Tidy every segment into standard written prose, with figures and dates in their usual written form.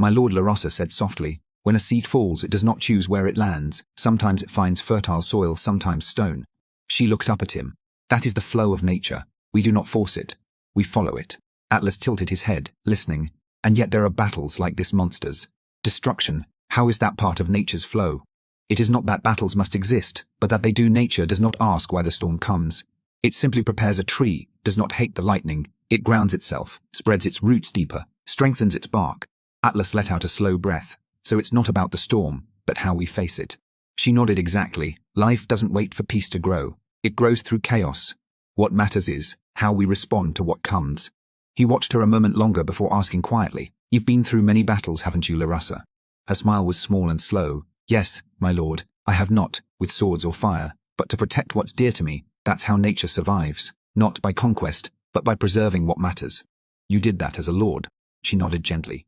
My lord, Larissa said softly. When a seed falls, it does not choose where it lands. Sometimes it finds fertile soil, sometimes stone. She looked up at him. That is the flow of nature. We do not force it. We follow it. Atlas tilted his head, listening. And yet there are battles like this monsters. Destruction. How is that part of nature's flow? It is not that battles must exist, but that they do. Nature does not ask why the storm comes. It simply prepares a tree, does not hate the lightning. It grounds itself, spreads its roots deeper, strengthens its bark. Atlas let out a slow breath. So it's not about the storm, but how we face it. She nodded. Exactly. Life doesn't wait for peace to grow. It grows through chaos. What matters is how we respond to what comes. He watched her a moment longer before asking quietly, You've been through many battles, haven't you, Larissa? Her smile was small and slow. Yes, my lord, I have not, with swords or fire, but to protect what's dear to me. That's how nature survives, not by conquest, but by preserving what matters. You did that as a lord. She nodded gently.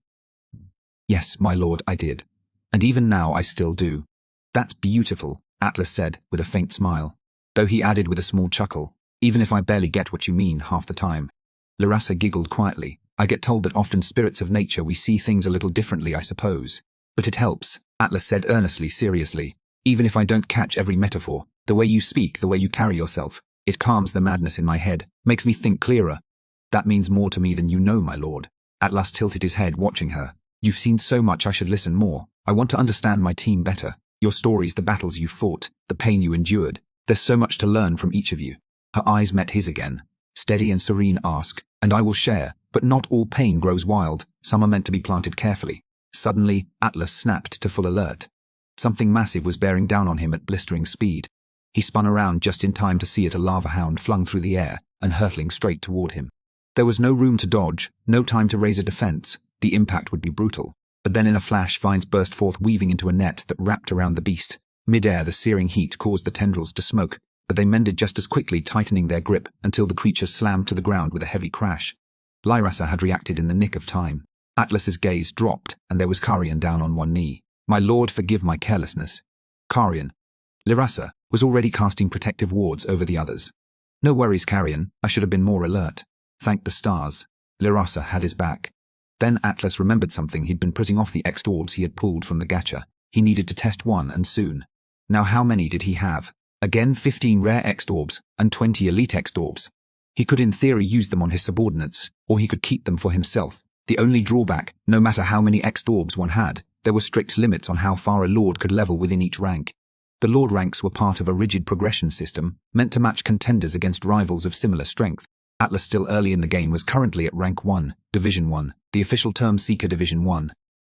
Yes, my lord, I did. And even now I still do. That's beautiful, Atlas said, with a faint smile. Though he added with a small chuckle, even if I barely get what you mean half the time. Larissa giggled quietly. I get told that often spirits of nature we see things a little differently, I suppose. But it helps, Atlas said earnestly, seriously. Even if I don't catch every metaphor, the way you speak, the way you carry yourself, it calms the madness in my head, makes me think clearer. That means more to me than you know, my lord. Atlas tilted his head, watching her. You've seen so much, I should listen more. I want to understand my team better. Your stories, the battles you fought, the pain you endured. There's so much to learn from each of you. Her eyes met his again. Steady and serene, ask, and I will share, but not all pain grows wild. Some are meant to be planted carefully. Suddenly, Atlas snapped to full alert. Something massive was bearing down on him at blistering speed. He spun around just in time to see it, a lava hound flung through the air and hurtling straight toward him. There was no room to dodge, no time to raise a defense. The impact would be brutal. But then in a flash, vines burst forth, weaving into a net that wrapped around the beast. Mid-air, the searing heat caused the tendrils to smoke, but they mended just as quickly, tightening their grip until the creature slammed to the ground with a heavy crash. Larissa had reacted in the nick of time. Atlas's gaze dropped, and there was Carian down on one knee. My lord, forgive my carelessness. Carian. Larissa was already casting protective wards over the others. No worries, Carian. I should have been more alert. Thank the stars. Larissa had his back. Then Atlas remembered something. He'd been putting off the X-orbs he had pulled from the gacha. He needed to test one, and soon. Now how many did he have? Again, 15 rare X-orbs and 20 elite X-orbs. He could in theory use them on his subordinates, or he could keep them for himself. The only drawback, no matter how many X-orbs one had, there were strict limits on how far a lord could level within each rank. The lord ranks were part of a rigid progression system, meant to match contenders against rivals of similar strength. Atlas, still early in the game, was currently at rank 1, Division 1, the official term Seeker Division 1.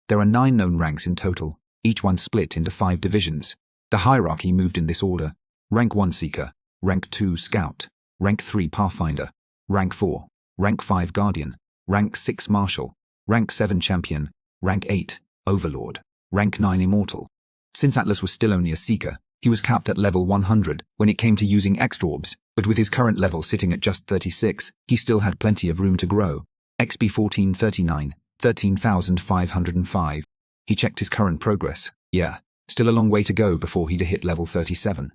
There are 9 known ranks in total, each one split into 5 divisions. The hierarchy moved in this order: Rank 1 Seeker, Rank 2 Scout, Rank 3 Pathfinder, Rank 4, Rank 5 Guardian, Rank 6 Marshal, Rank 7 Champion, Rank 8 Overlord, Rank 9 Immortal. Since Atlas was still only a Seeker, he was capped at level 100 when it came to using X-orbs, but with his current level sitting at just 36, he still had plenty of room to grow. XP 1439, 13,505. He checked his current progress. Yeah, still a long way to go before he'd hit level 37.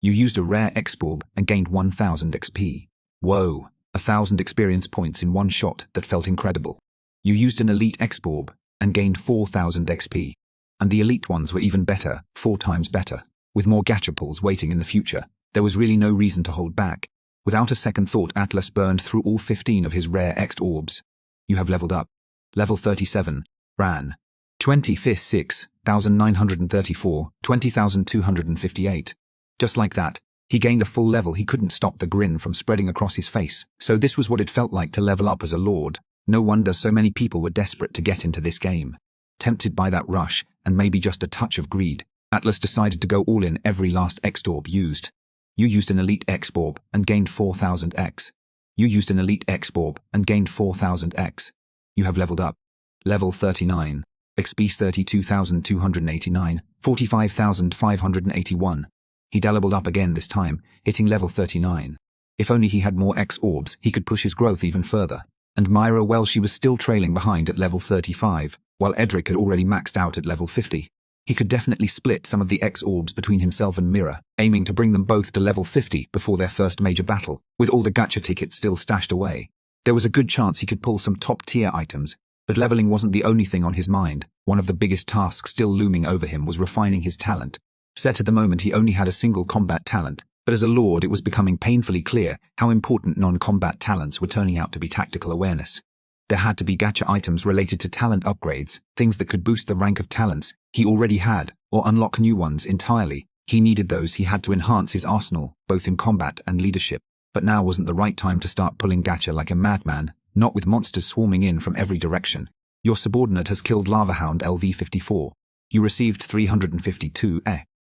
You used a rare X-orb and gained 1,000 XP. Whoa, 1,000 experience points in one shot. That felt incredible. You used an elite X-orb and gained 4,000 XP. And the elite ones were even better, 4 times better. With more gacha pulls waiting in the future, there was really no reason to hold back. Without a second thought, Atlas burned through all 15 of his rare X-orbs. You have leveled up. Level 37. Ran. 26,934, 20,258. Just like that, he gained a full level. He couldn't stop the grin from spreading across his face. So this was what it felt like to level up as a lord. No wonder so many people were desperate to get into this game. Tempted by that rush, and maybe just a touch of greed, Atlas decided to go all in. Every last X-orb used. You used an elite X-orb and gained 4,000 X. You used an elite X-orb and gained 4,000 X. You have leveled up. Level 39. XP 32,289, 45,581. He doubled up again this time, hitting level 39. If only he had more X-orbs, he could push his growth even further. And Myra, well, she was still trailing behind at level 35, while Edric had already maxed out at level 50. He could definitely split some of the X-orbs between himself and Mira, aiming to bring them both to level 50 before their first major battle, with all the gacha tickets still stashed away. There was a good chance he could pull some top-tier items, But leveling wasn't the only thing on his mind. One of the biggest tasks still looming over him was refining his talent. Set at the moment he only had a single combat talent, but as a lord it was becoming painfully clear how important non-combat talents were turning out to be tactical awareness. There had to be gacha items related to talent upgrades, things that could boost the rank of talents he already had, or unlock new ones entirely. He needed those. He had to enhance his arsenal, both in combat and leadership. But now wasn't the right time to start pulling gacha like a madman, not with monsters swarming in from every direction. Your subordinate has killed Lava Hound LV54. You received 352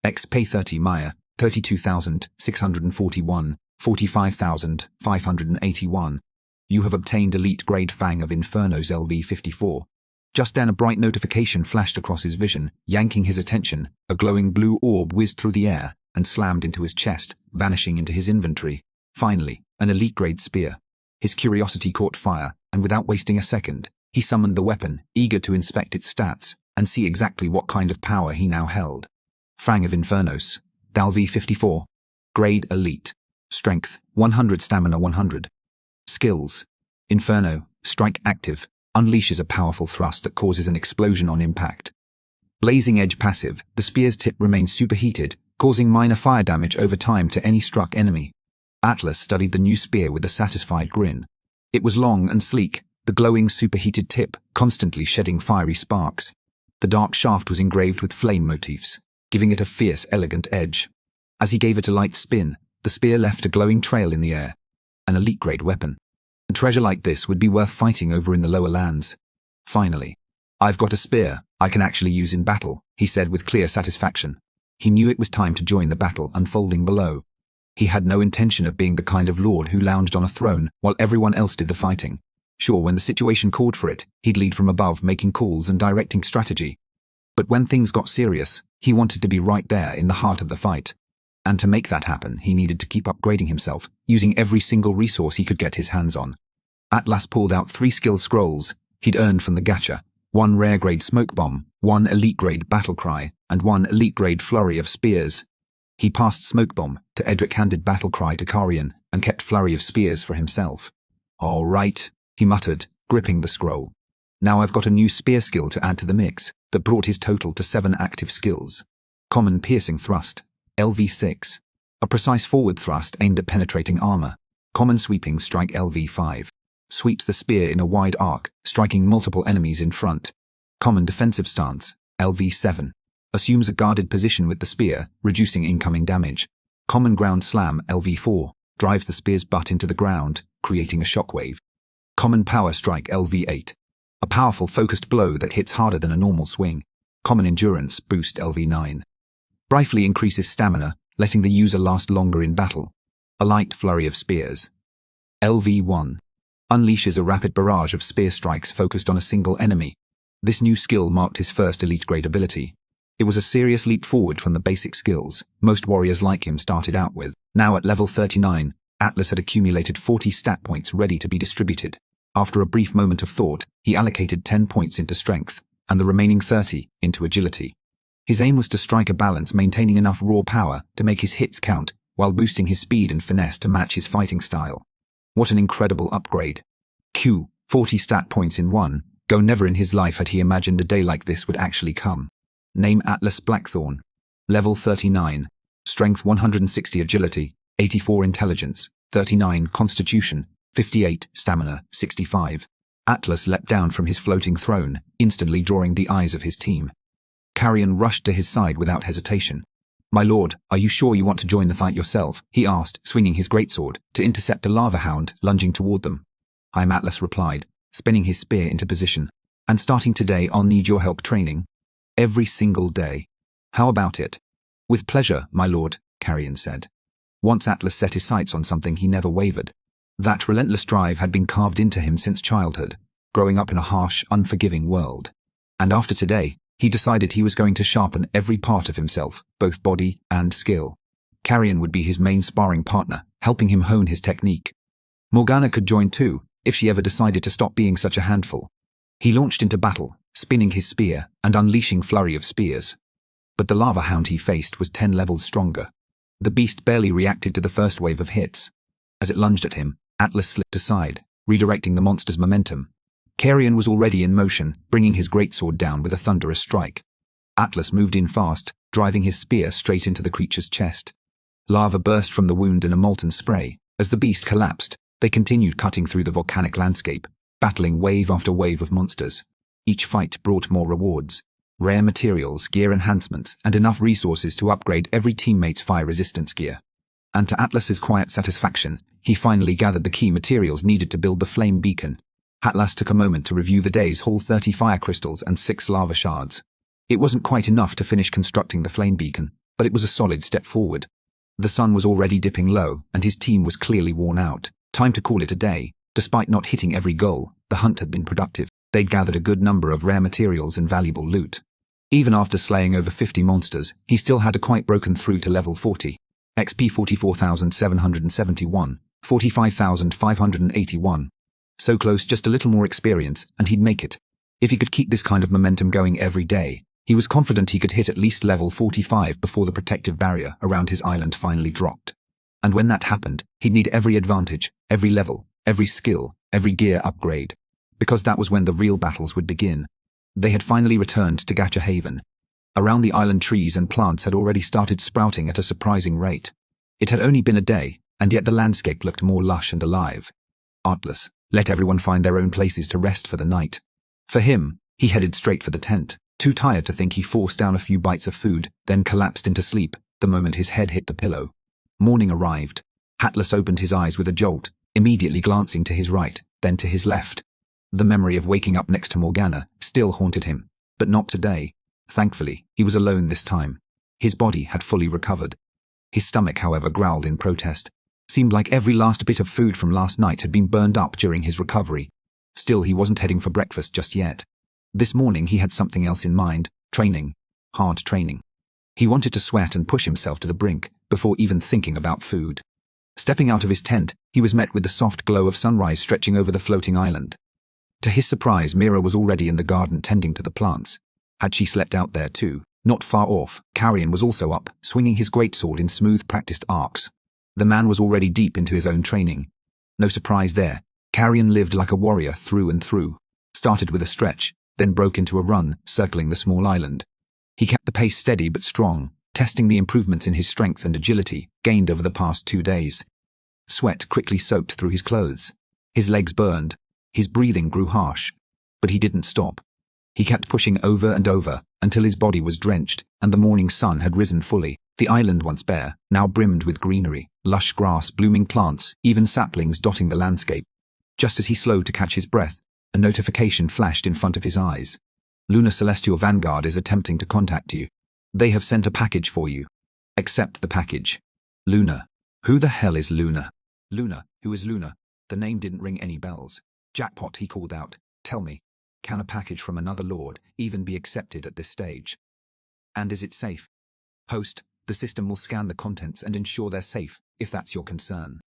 EXP 30 Maya, 32,641, 45,581. You have obtained elite grade Fang of Inferno's LV54. Just then a bright notification flashed across his vision, yanking his attention. A glowing blue orb whizzed through the air and slammed into his chest, vanishing into his inventory. Finally, an elite grade spear. His curiosity caught fire, and without wasting a second, he summoned the weapon, eager to inspect its stats and see exactly what kind of power he now held. Fang of Infernos, LV54. Grade Elite. Strength, 100. Stamina, 100. Skills. Inferno, strike active, unleashes a powerful thrust that causes an explosion on impact. Blazing edge passive, the spear's tip remains superheated, causing minor fire damage over time to any struck enemy. Atlas studied the new spear with a satisfied grin. It was long and sleek, the glowing superheated tip constantly shedding fiery sparks. The dark shaft was engraved with flame motifs, giving it a fierce, elegant edge. As he gave it a light spin, the spear left a glowing trail in the air. An elite-grade weapon. A treasure like this would be worth fighting over in the lower lands. Finally, I've got a spear I can actually use in battle, he said with clear satisfaction. He knew it was time to join the battle unfolding below. He had no intention of being the kind of lord who lounged on a throne while everyone else did the fighting. Sure, when the situation called for it, he'd lead from above, making calls and directing strategy. But when things got serious, he wanted to be right there in the heart of the fight. And to make that happen, he needed to keep upgrading himself, using every single resource he could get his hands on. Atlas pulled out 3 skill scrolls he'd earned from the gacha, 1 rare-grade smoke bomb, 1 elite-grade battle cry, and 1 elite-grade flurry of spears. He passed smoke bomb to Edric, handed battle cry to Karian, and kept flurry of spears for himself. All right, he muttered, gripping the scroll. Now I've got a new spear skill to add to the mix that brought his total to 7 active skills. Common piercing thrust, LV6. A precise forward thrust aimed at penetrating armor. Common sweeping strike, LV5. Sweeps the spear in a wide arc, striking multiple enemies in front. Common defensive stance, LV7. Assumes a guarded position with the spear, reducing incoming damage. Common ground slam, LV4. Drives the spear's butt into the ground, creating a shockwave. Common power strike, LV8. A powerful focused blow that hits harder than a normal swing. Common endurance boost, LV9. Briefly increases stamina, letting the user last longer in battle. A light flurry of spears. LV1. Unleashes a rapid barrage of spear strikes focused on a single enemy. This new skill marked his first elite grade ability. It was a serious leap forward from the basic skills most warriors like him started out with. Now at level 39, Atlas had accumulated 40 stat points ready to be distributed. After a brief moment of thought, he allocated 10 points into strength, and the remaining 30 into agility. His aim was to strike a balance, maintaining enough raw power to make his hits count, while boosting his speed and finesse to match his fighting style. What an incredible upgrade. 40 stat points in one go. Never in his life had he imagined a day like this would actually come. Name Atlas Blackthorn. Level 39. Strength 160, agility 84, intelligence 39, constitution 58, stamina 65. Atlas leapt down from his floating throne, instantly drawing the eyes of his team. Carrion rushed to his side without hesitation. "My lord, are you sure you want to join the fight yourself?" he asked, swinging his greatsword to intercept a lava hound lunging toward them. "I'm," Atlas replied, spinning his spear into position. "And starting today, I'll need your help training. Every single day. How about it?" "With pleasure, my lord," Carrion said. Once Atlas set his sights on something, he never wavered. That relentless drive had been carved into him since childhood, growing up in a harsh, unforgiving world. And after today, he decided he was going to sharpen every part of himself, both body and skill. Carrion would be his main sparring partner, helping him hone his technique. Morgana could join too, if she ever decided to stop being such a handful. He launched into battle, spinning his spear and unleashing flurry of spears. But the lava hound he faced was 10 levels stronger. The beast barely reacted to the first wave of hits. As it lunged at him, Atlas slipped aside, redirecting the monster's momentum. Carrion was already in motion, bringing his greatsword down with a thunderous strike. Atlas moved in fast, driving his spear straight into the creature's chest. Lava burst from the wound in a molten spray. As the beast collapsed, they continued cutting through the volcanic landscape, battling wave after wave of monsters. Each fight brought more rewards, rare materials, gear enhancements, and enough resources to upgrade every teammate's fire resistance gear. And to Atlas's quiet satisfaction, he finally gathered the key materials needed to build the flame beacon. Atlas took a moment to review the day's haul: 30 fire crystals and 6 lava shards. It wasn't quite enough to finish constructing the flame beacon, but it was a solid step forward. The sun was already dipping low, and his team was clearly worn out. Time to call it a day. Despite not hitting every goal, the hunt had been productive. They'd gathered a good number of rare materials and valuable loot. Even after slaying over 50 monsters, he still hadn't quite broken through to level 40. XP 44,771, 45,581. So close, just a little more experience, and he'd make it. If he could keep this kind of momentum going every day, he was confident he could hit at least level 45 before the protective barrier around his island finally dropped. And when that happened, he'd need every advantage, every level, every skill, every gear upgrade. Because that was when the real battles would begin. They had finally returned to Gacha Haven. Around the island, trees and plants had already started sprouting at a surprising rate. It had only been a day, and yet the landscape looked more lush and alive. Atlas let everyone find their own places to rest for the night. For him, he headed straight for the tent, too tired to think. He forced down a few bites of food, then collapsed into sleep the moment his head hit the pillow. Morning arrived. Atlas opened his eyes with a jolt, immediately glancing to his right, then to his left. The memory of waking up next to Morgana still haunted him, but not today. Thankfully, he was alone this time. His body had fully recovered. His stomach, however, growled in protest. Seemed like every last bit of food from last night had been burned up during his recovery. Still, he wasn't heading for breakfast just yet. This morning he had something else in mind: training. Hard training. He wanted to sweat and push himself to the brink before even thinking about food. Stepping out of his tent, he was met with the soft glow of sunrise stretching over the floating island. To his surprise, Mira was already in the garden tending to the plants. Had she slept out there too? Not far off, Carrion was also up, swinging his greatsword in smooth, practiced arcs. The man was already deep into his own training. No surprise there. Carrion lived like a warrior through and through. Started with a stretch, then broke into a run, circling the small island. He kept the pace steady but strong, testing the improvements in his strength and agility gained over the past 2 days. Sweat quickly soaked through his clothes. His legs burned. His breathing grew harsh. But he didn't stop. He kept pushing over and over until his body was drenched and the morning sun had risen fully. The island, once bare, now brimmed with greenery, lush grass, blooming plants, even saplings dotting the landscape. Just as he slowed to catch his breath, a notification flashed in front of his eyes. Lunar Celestial Vanguard is attempting to contact you. They have sent a package for you. Accept the package. Luna. Who the hell is Luna? Luna, who is Luna? The name didn't ring any bells. Jackpot, he called out. Tell me, can a package from another lord even be accepted at this stage? And is it safe? Host, the system will scan the contents and ensure they're safe, if that's your concern.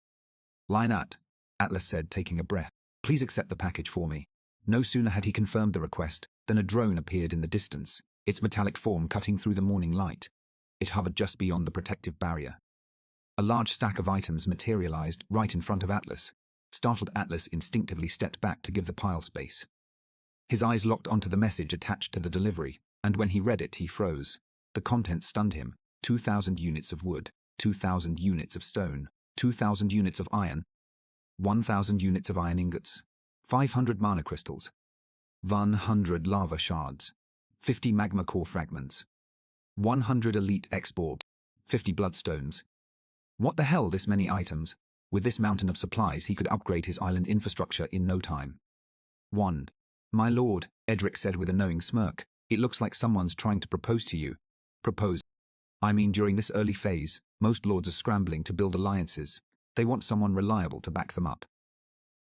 Line at, Atlas said, taking a breath. Please accept the package for me. No sooner had he confirmed the request than a drone appeared in the distance, its metallic form cutting through the morning light. It hovered just beyond the protective barrier. A large stack of items materialized right in front of Atlas. Startled, Atlas instinctively stepped back to give the pile space. His eyes locked onto the message attached to the delivery, and when he read it, he froze. The content stunned him. 2,000 units of wood, 2,000 units of stone, 2,000 units of iron, 1,000 units of iron ingots, 500 mana crystals, 100 lava shards, 50 magma core fragments, 100 elite X-Borb, 50 bloodstones. What the hell, this many items? With this mountain of supplies, he could upgrade his island infrastructure in no time. 1. My lord, Edric said with a knowing smirk, it looks like someone's trying to propose to you. Propose? I mean, during this early phase, most lords are scrambling to build alliances. They want someone reliable to back them up.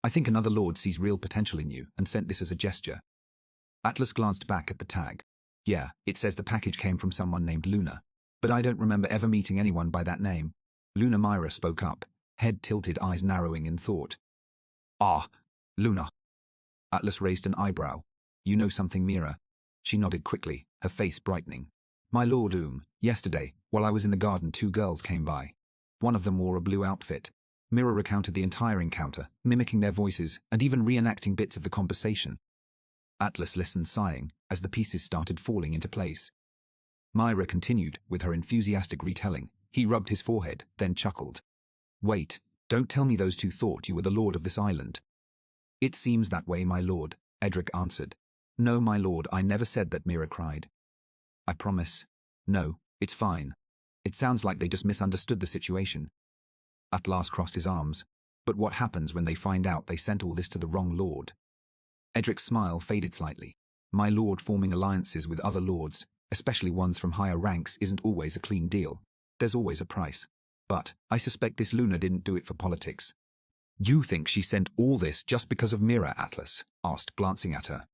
I think another lord sees real potential in you and sent this as a gesture. Atlas glanced back at the tag. Yeah, it says the package came from someone named Luna, but I don't remember ever meeting anyone by that name. Luna. Myra spoke up, head tilted, eyes narrowing in thought. Ah, Luna. Atlas raised an eyebrow. You know something, Mira? She nodded quickly, her face brightening. My lord, yesterday, while I was in the garden, 2 girls came by. One of them wore a blue outfit. Mira recounted the entire encounter, mimicking their voices and even reenacting bits of the conversation. Atlas listened, sighing, as the pieces started falling into place. Myra continued with her enthusiastic retelling. He rubbed his forehead, then chuckled. Wait, don't tell me those two thought you were the lord of this island. It seems that way, my lord, Edric answered. No, my lord, I never said that, Myra cried. I promise. No, it's fine. It sounds like they just misunderstood the situation. Atlas crossed his arms. But what happens when they find out they sent all this to the wrong lord? Edric's smile faded slightly. My lord, forming alliances with other lords, especially ones from higher ranks, isn't always a clean deal. There's always a price. But I suspect this Luna didn't do it for politics. You think she sent all this just because of Myra, Atlas asked, glancing at her.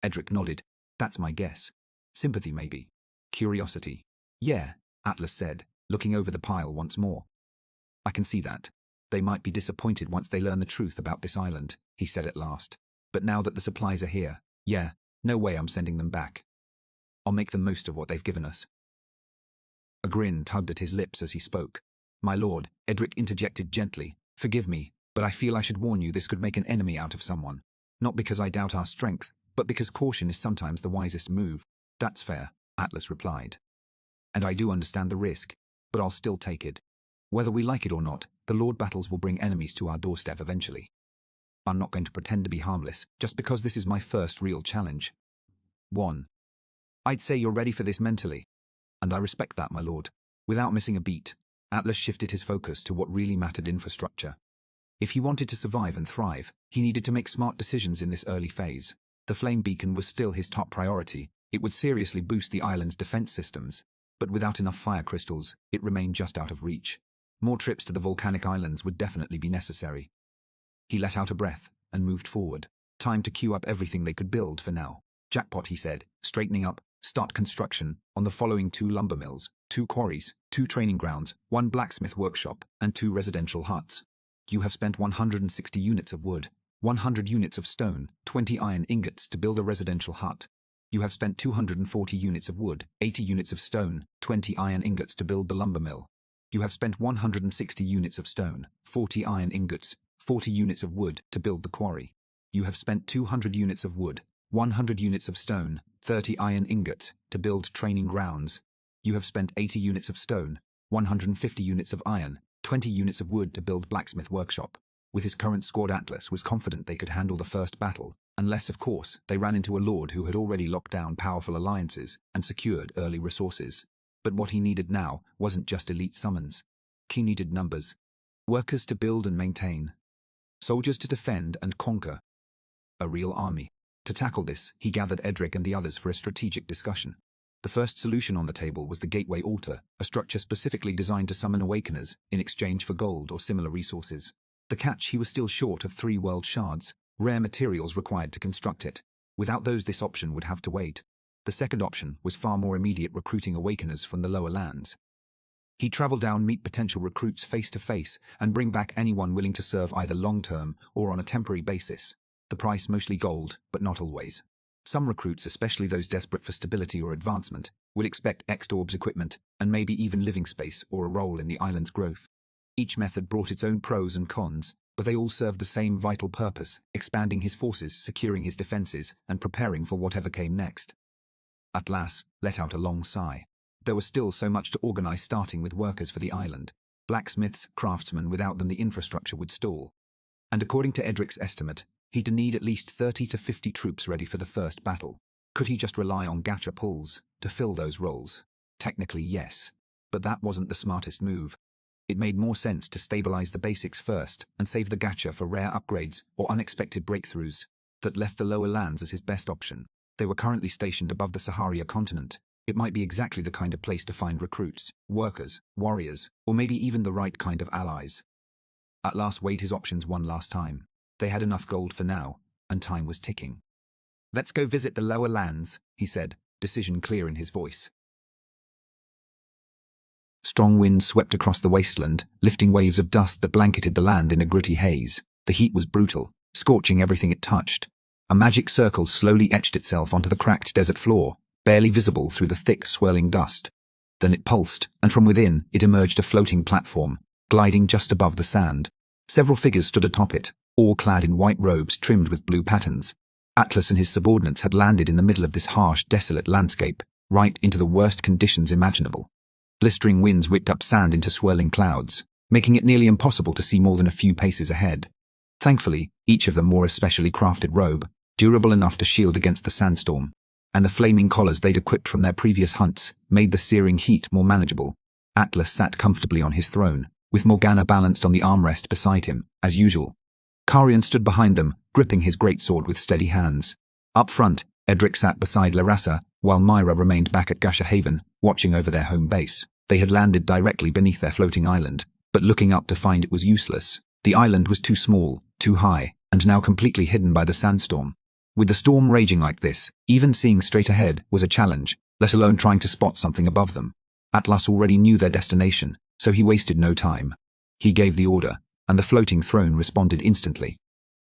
Edric nodded. That's my guess. Sympathy, maybe. Curiosity. Yeah, Atlas said, looking over the pile once more. I can see that. They might be disappointed once they learn the truth about this island, he said at last. But now that the supplies are here, yeah, no way I'm sending them back. I'll make the most of what they've given us. A grin tugged at his lips as he spoke. My lord, Edric interjected gently, forgive me, but I feel I should warn you this could make an enemy out of someone. Not because I doubt our strength, but because caution is sometimes the wisest move. That's fair, Atlas replied. And I do understand the risk, but I'll still take it. Whether we like it or not, the Lord battles will bring enemies to our doorstep eventually. I'm not going to pretend to be harmless, just because this is my first real challenge. 1. I'd say you're ready for this mentally. And I respect that, my lord. Without missing a beat, Atlas shifted his focus to what really mattered: infrastructure. If he wanted to survive and thrive, he needed to make smart decisions in this early phase. The flame beacon was still his top priority. It would seriously boost the island's defense systems. But without enough fire crystals, it remained just out of reach. More trips to the volcanic islands would definitely be necessary. He let out a breath and moved forward. Time to queue up everything they could build for now. Jackpot, he said, straightening up. Start construction on the following 2 lumber mills, 2 quarries, 2 training grounds, 1 blacksmith workshop, and 2 residential huts. You have spent 160 units of wood, 100 units of stone, 20 iron ingots to build a residential hut. You have spent 240 units of wood, 80 units of stone, 20 iron ingots to build the lumber mill. You have spent 160 units of stone, 40 iron ingots, 40 units of wood to build the quarry. You have spent 200 units of wood, 100 units of stone, 30 iron ingots to build training grounds. You have spent 80 units of stone, 150 units of iron, 20 units of wood to build blacksmith workshop. With his current squad, Atlas was confident they could handle the first battle, unless, of course, they ran into a lord who had already locked down powerful alliances and secured early resources. But what he needed now wasn't just elite summons. He needed numbers. Workers to build and maintain. Soldiers to defend and conquer. A real army. To tackle this, he gathered Edric and the others for a strategic discussion. The first solution on the table was the Gateway Altar, a structure specifically designed to summon awakeners in exchange for gold or similar resources. The catch: he was still short of 3 world shards, rare materials required to construct it. Without those, this option would have to wait. The second option was far more immediate: recruiting awakeners from the lower lands. He'd travel down, meet potential recruits face to face, and bring back anyone willing to serve either long-term or on a temporary basis. The price: mostly gold, but not always. Some recruits, especially those desperate for stability or advancement, would expect X-Orbs equipment, and maybe even living space or a role in the island's growth. Each method brought its own pros and cons, but they all served the same vital purpose: expanding his forces, securing his defenses, and preparing for whatever came next. Atlas let out a long sigh. There was still so much to organize, starting with workers for the island. Blacksmiths, craftsmen. Without them, the infrastructure would stall. And according to Edric's estimate, he'd need at least 30 to 50 troops ready for the first battle. Could he just rely on gacha pulls to fill those roles? Technically, yes. But that wasn't the smartest move. It made more sense to stabilize the basics first and save the gacha for rare upgrades or unexpected breakthroughs. That left the lower lands as his best option. They were currently stationed above the Saharia continent. It might be exactly the kind of place to find recruits, workers, warriors, or maybe even the right kind of allies. Atlas weighed his options one last time. They had enough gold for now, and time was ticking. Let's go visit the lower lands, he said, decision clear in his voice. Strong winds swept across the wasteland, lifting waves of dust that blanketed the land in a gritty haze. The heat was brutal, scorching everything it touched. A magic circle slowly etched itself onto the cracked desert floor, barely visible through the thick, swirling dust. Then it pulsed, and from within it emerged a floating platform, gliding just above the sand. Several figures stood atop it, all clad in white robes trimmed with blue patterns. Atlas and his subordinates had landed in the middle of this harsh, desolate landscape, right into the worst conditions imaginable. Blistering winds whipped up sand into swirling clouds, making it nearly impossible to see more than a few paces ahead. Thankfully, each of them wore a specially crafted robe, durable enough to shield against the sandstorm, and the flaming collars they'd equipped from their previous hunts made the searing heat more manageable. Atlas sat comfortably on his throne, with Morgana balanced on the armrest beside him, as usual. Karian stood behind them, gripping his greatsword with steady hands. Up front, Edric sat beside Larassa, while Myra remained back at Gacha Haven, watching over their home base. They had landed directly beneath their floating island, but looking up to find it was useless. The island was too small, too high, and now completely hidden by the sandstorm. With the storm raging like this, even seeing straight ahead was a challenge, let alone trying to spot something above them. Atlas already knew their destination, so he wasted no time. He gave the order, and the floating throne responded instantly.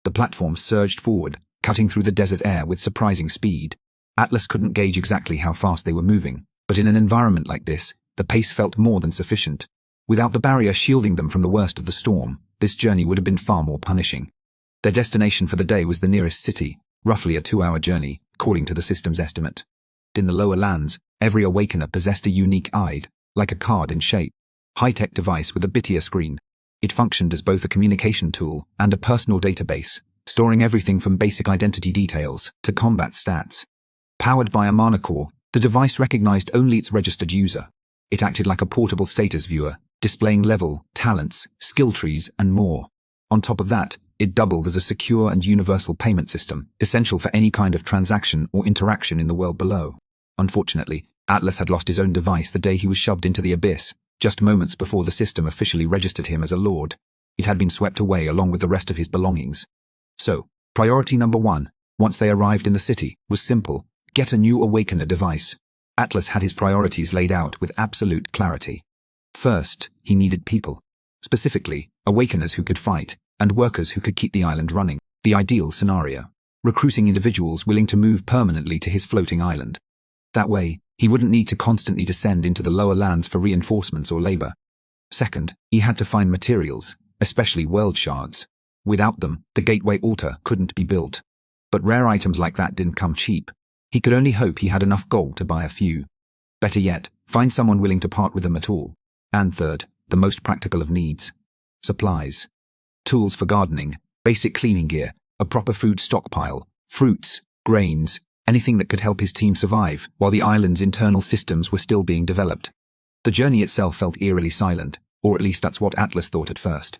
The platform surged forward, cutting through the desert air with surprising speed. Atlas couldn't gauge exactly how fast they were moving, but in an environment like this, the pace felt more than sufficient. Without the barrier shielding them from the worst of the storm, this journey would have been far more punishing. Their destination for the day was the nearest city, roughly a 2-hour journey, according to the system's estimate. In the lower lands, every awakener possessed a unique eye, like a card in shape, high-tech device with a bittier screen. It functioned as both a communication tool and a personal database, storing everything from basic identity details to combat stats. Powered by a mana core, the device recognized only its registered user. It acted like a portable status viewer, displaying level, talents, skill trees, and more. On top of that, it doubled as a secure and universal payment system, essential for any kind of transaction or interaction in the world below. Unfortunately, Atlas had lost his own device the day he was shoved into the abyss, just moments before the system officially registered him as a lord. It had been swept away along with the rest of his belongings. So, priority number 1, once they arrived in the city, was simple: get a new Awakener device. Atlas had his priorities laid out with absolute clarity. First, he needed people. Specifically, Awakeners who could fight, and workers who could keep the island running. The ideal scenario: recruiting individuals willing to move permanently to his floating island. That way, he wouldn't need to constantly descend into the lower lands for reinforcements or labor. Second, he had to find materials, especially world shards. Without them, the gateway altar couldn't be built. But rare items like that didn't come cheap. He could only hope he had enough gold to buy a few. Better yet, find someone willing to part with them at all. And third, the most practical of needs: supplies. Tools for gardening, basic cleaning gear, a proper food stockpile, fruits, grains, anything that could help his team survive while the island's internal systems were still being developed. The journey itself felt eerily silent, or at least that's what Atlas thought at first.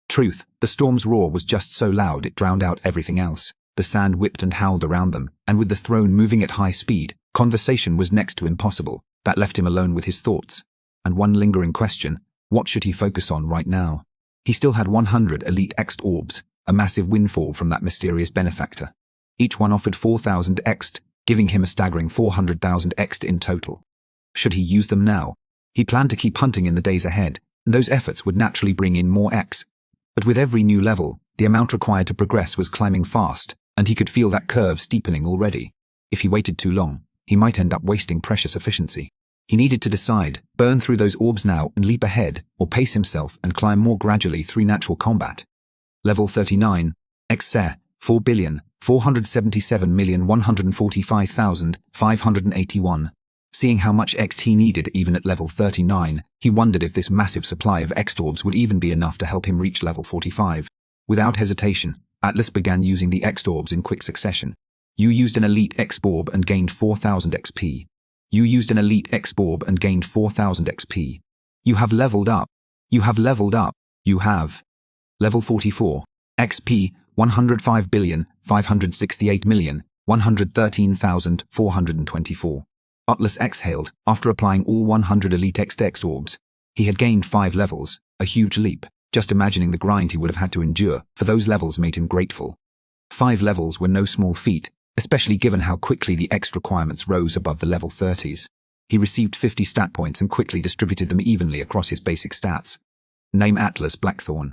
Truth, the storm's roar was just so loud it drowned out everything else. The sand whipped and howled around them, and with the throne moving at high speed, conversation was next to impossible. That left him alone with his thoughts. And one lingering question: what should he focus on right now? He still had 100 elite Ext orbs, a massive windfall from that mysterious benefactor. Each one offered 4,000 Ext, giving him a staggering 400,000 Ext in total. Should he use them now? He planned to keep hunting in the days ahead, and those efforts would naturally bring in more Ext. But with every new level, the amount required to progress was climbing fast, and he could feel that curve steepening already. If he waited too long, he might end up wasting precious efficiency. He needed to decide: burn through those orbs now and leap ahead, or pace himself and climb more gradually through natural combat. Level 39, XSE, 4,477,145,581. Seeing how much Ext he needed even at level 39, he wondered if this massive supply of Ext orbs would even be enough to help him reach level 45. Without hesitation, Atlas began using the Ext orbs in quick succession. You used an elite Ext orb and gained 4,000 XP. You used an elite Ext orb and gained 4,000 XP. You have leveled up. You have leveled up. You have. Level 44. XP 105,568,113,424. Atlas exhaled after applying all 100 elite Ext orbs. He had gained 5 levels, a huge leap. Just imagining the grind he would have had to endure for those levels made him grateful. 5 levels were no small feat, especially given how quickly the Ext requirements rose above the level 30s. He received 50 stat points and quickly distributed them evenly across his basic stats. Name Atlas Blackthorn.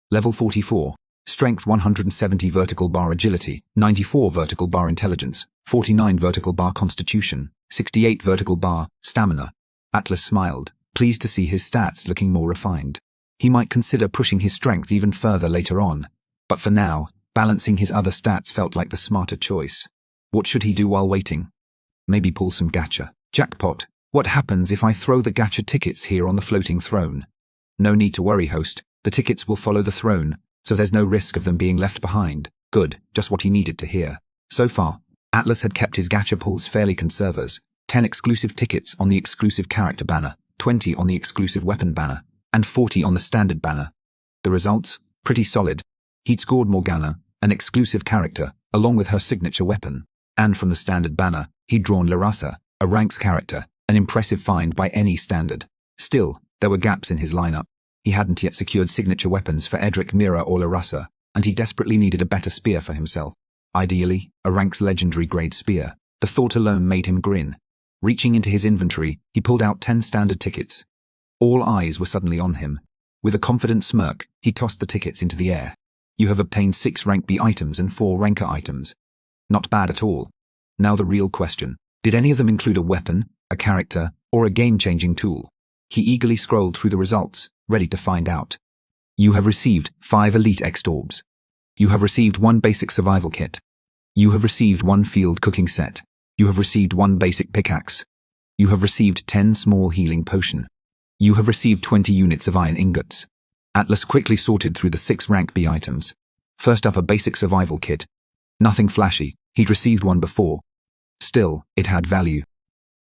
Level 44. Strength 170 vertical bar agility, 94 vertical bar intelligence, 49 vertical bar constitution, 68 vertical bar stamina. Atlas smiled, pleased to see his stats looking more refined. He might consider pushing his strength even further later on, but for now, Balancing his other stats felt like the smarter choice. What should he do while waiting? Maybe pull some gacha. Jackpot. What happens if I throw the gacha tickets here on the floating throne? No need to worry, host. The tickets will follow the throne, so there's no risk of them being left behind. Good, just what he needed to hear. So far, Atlas had kept his gacha pulls fairly conservers. 10 exclusive tickets on the exclusive character banner, 20 on the exclusive weapon banner, and 40 on the standard banner. The results? Pretty solid. He'd scored Morgana, an exclusive character, along with her signature weapon. And from the standard banner, he'd drawn Larasa, a ranks character, an impressive find by any standard. Still, there were gaps in his lineup. He hadn't yet secured signature weapons for Edric, Mira, or Larasa, and he desperately needed a better spear for himself. Ideally, a ranks legendary grade spear. The thought alone made him grin. Reaching into his inventory, he pulled out 10 standard tickets. All eyes were suddenly on him. With a confident smirk, he tossed the tickets into the air. You have obtained 6 rank B items and 4 ranker items. Not bad at all. Now the real question. Did any of them include a weapon, a character, or a game-changing tool? He eagerly scrolled through the results, ready to find out. You have received 5 Elite X orbs. You have received 1 basic survival kit. You have received 1 field cooking set. You have received 1 basic pickaxe. You have received 10 small healing potion. You have received 20 units of iron ingots. Atlas quickly sorted through the 6 rank B items. First up, a basic survival kit. Nothing flashy, he'd received one before. Still, it had value.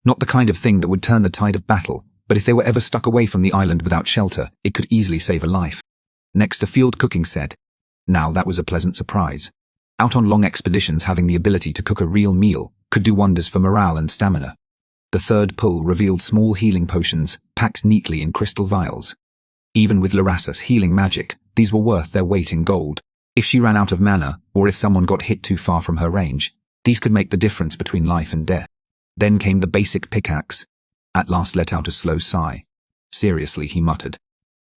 Not the kind of thing that would turn the tide of battle, but if they were ever stuck away from the island without shelter, it could easily save a life. Next, a field cooking set. Now that was a pleasant surprise. Out on long expeditions, having the ability to cook a real meal could do wonders for morale and stamina. The third pull revealed small healing potions, packed neatly in crystal vials. Even with Larasa's healing magic, these were worth their weight in gold. If she ran out of mana, or if someone got hit too far from her range, these could make the difference between life and death. Then came the basic pickaxe. At last let out a slow sigh. Seriously, he muttered.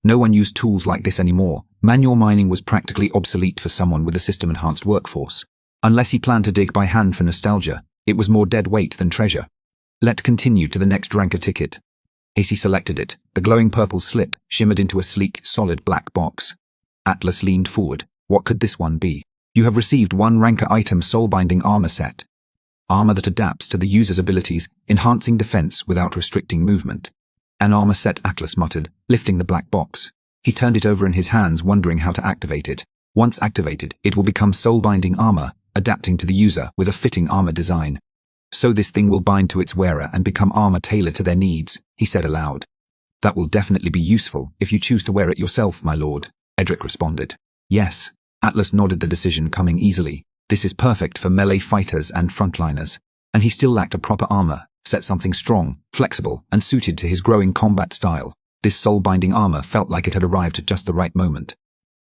No one used tools like this anymore. Manual mining was practically obsolete for someone with a system-enhanced workforce. Unless he planned to dig by hand for nostalgia, it was more dead weight than treasure. Let continue to the next ranker ticket. As he selected it, the glowing purple slip shimmered into a sleek, solid black box. Atlas leaned forward. What could this one be? You have received 1 ranker item soul-binding armor set. Armor that adapts to the user's abilities, enhancing defense without restricting movement. An armor set, Atlas muttered, lifting the black box. He turned it over in his hands, wondering how to activate it. Once activated, it will become soul-binding armor, adapting to the user with a fitting armor design. So this thing will bind to its wearer and become armor tailored to their needs, he said aloud. That will definitely be useful if you choose to wear it yourself, my lord, Edric responded. Yes, Atlas nodded, the decision coming easily. This is perfect for melee fighters and frontliners. And he still lacked a proper armor, set something strong, flexible, and suited to his growing combat style. This soul-binding armor felt like it had arrived at just the right moment.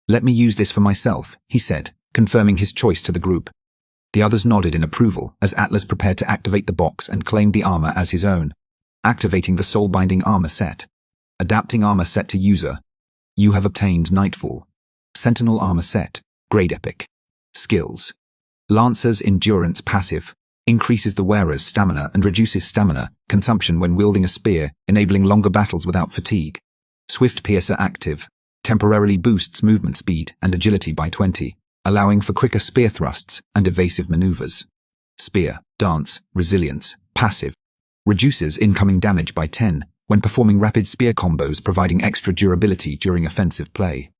Let me use this for myself, he said, confirming his choice to the group. The others nodded in approval as Atlas prepared to activate the box and claimed the armor as his own. Activating the soul-binding armor set. Adapting armor set to user. You have obtained Nightfall. Sentinel armor set. Grade Epic. Skills. Lancer's Endurance passive. Increases the wearer's stamina and reduces stamina consumption when wielding a spear, enabling longer battles without fatigue. Swift Piercer active. Temporarily boosts movement speed and agility by 20, allowing for quicker spear thrusts and evasive maneuvers. Spear, Dance, Resilience, passive. Reduces incoming damage by 10 when performing rapid spear combos, providing extra durability during offensive play.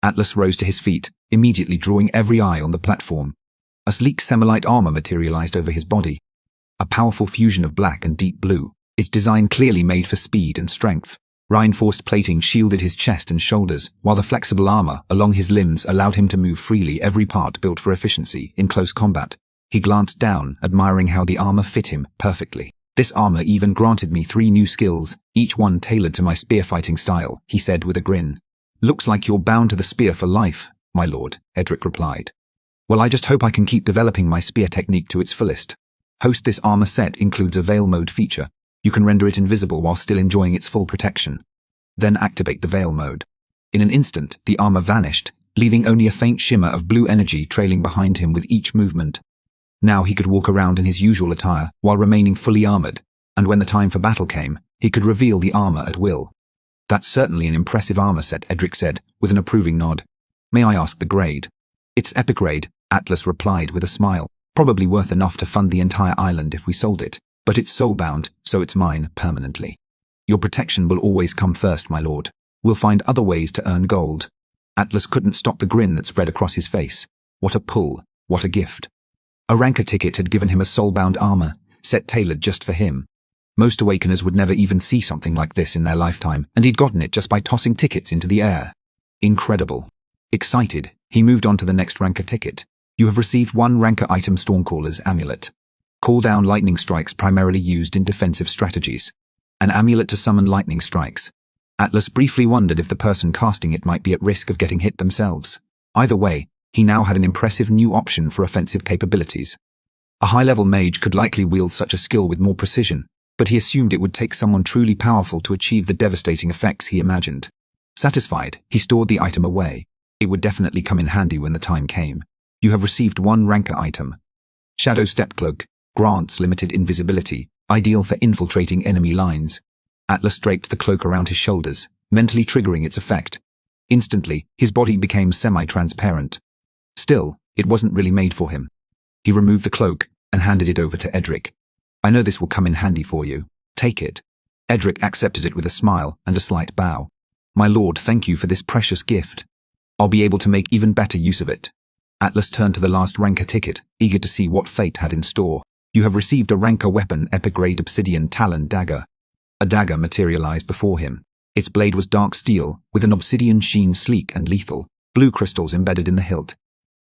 Atlas rose to his feet, immediately drawing every eye on the platform. A sleek semilite armor materialized over his body. A powerful fusion of black and deep blue, its design clearly made for speed and strength. Reinforced plating shielded his chest and shoulders, while the flexible armor along his limbs allowed him to move freely, every part built for efficiency in close combat. He glanced down, admiring how the armor fit him perfectly. This armor even granted me 3 new skills, each one tailored to my spearfighting style, he said with a grin. Looks like you're bound to the spear for life, my lord, Edric replied. Well, I just hope I can keep developing my spear technique to its fullest. Host, this armor set includes a veil mode feature. You can render it invisible while still enjoying its full protection. Then activate the veil mode. In an instant, the armor vanished, leaving only a faint shimmer of blue energy trailing behind him with each movement. Now he could walk around in his usual attire while remaining fully armored, and when the time for battle came, he could reveal the armor at will. That's certainly an impressive armor set, Edric said, with an approving nod. May I ask the grade? It's epic grade, Atlas replied with a smile. Probably worth enough to fund the entire island if we sold it. But it's soul-bound, so it's mine permanently. Your protection will always come first, my lord. We'll find other ways to earn gold. Atlas couldn't stop the grin that spread across his face. What a pull, what a gift. A ranker ticket had given him a soul-bound armor, set tailored just for him. Most awakeners would never even see something like this in their lifetime, and he'd gotten it just by tossing tickets into the air. Incredible. Excited, he moved on to the next ranker ticket. You have received one ranker item, Stormcaller's Amulet. Call down lightning strikes primarily used in defensive strategies. An amulet to summon lightning strikes. Atlas briefly wondered if the person casting it might be at risk of getting hit themselves. Either way, he now had an impressive new option for offensive capabilities. A high-level mage could likely wield such a skill with more precision, but he assumed it would take someone truly powerful to achieve the devastating effects he imagined. Satisfied, he stored the item away. It would definitely come in handy when the time came. You have received one ranker item. Shadow Step Cloak. Grants limited invisibility, ideal for infiltrating enemy lines. Atlas draped the cloak around his shoulders, mentally triggering its effect. Instantly, his body became semi-transparent. Still, it wasn't really made for him. He removed the cloak and handed it over to Edric. I know this will come in handy for you. Take it. Edric accepted it with a smile and a slight bow. My lord, thank you for this precious gift. I'll be able to make even better use of it. Atlas turned to the last ranker ticket, eager to see what fate had in store. You have received a ranker weapon, Epic Grade Obsidian Talon Dagger. A dagger materialized before him. Its blade was dark steel, with an obsidian sheen, sleek and lethal, blue crystals embedded in the hilt.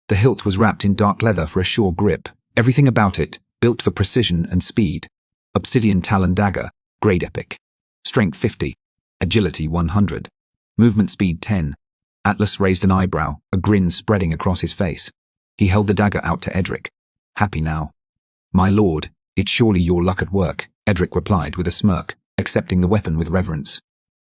The hilt was wrapped in dark leather for a sure grip, everything about it, built for precision and speed. Obsidian Talon Dagger, Grade Epic. Strength 50. Agility 100. Movement speed 10. Atlas raised an eyebrow, a grin spreading across his face. He held the dagger out to Edric. Happy now? My lord, it's surely your luck at work, Edric replied with a smirk, accepting the weapon with reverence.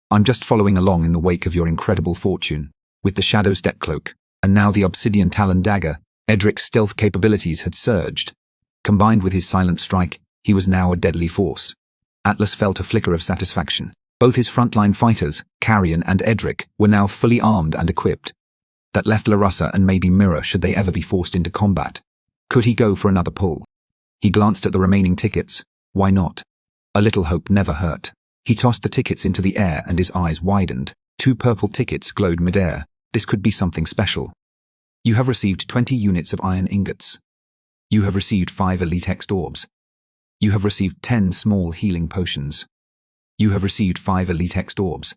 I'm just following along in the wake of your incredible fortune. With the Shadow Step Cloak, and now the Obsidian Talon Dagger, Edric's stealth capabilities had surged. Combined with his silent strike, he was now a deadly force. Atlas felt a flicker of satisfaction. Both his frontline fighters, Carrion and Edric, were now fully armed and equipped. That left Larussa and maybe Mira should they ever be forced into combat. Could he go for another pull? He glanced at the remaining tickets. Why not? A little hope never hurt. He tossed the tickets into the air and his eyes widened. 2 purple tickets glowed midair. This could be something special. You have received 20 units of iron ingots. You have received 5 elite hexed orbs. You have received 10 small healing potions. You have received 5 elite hexed orbs.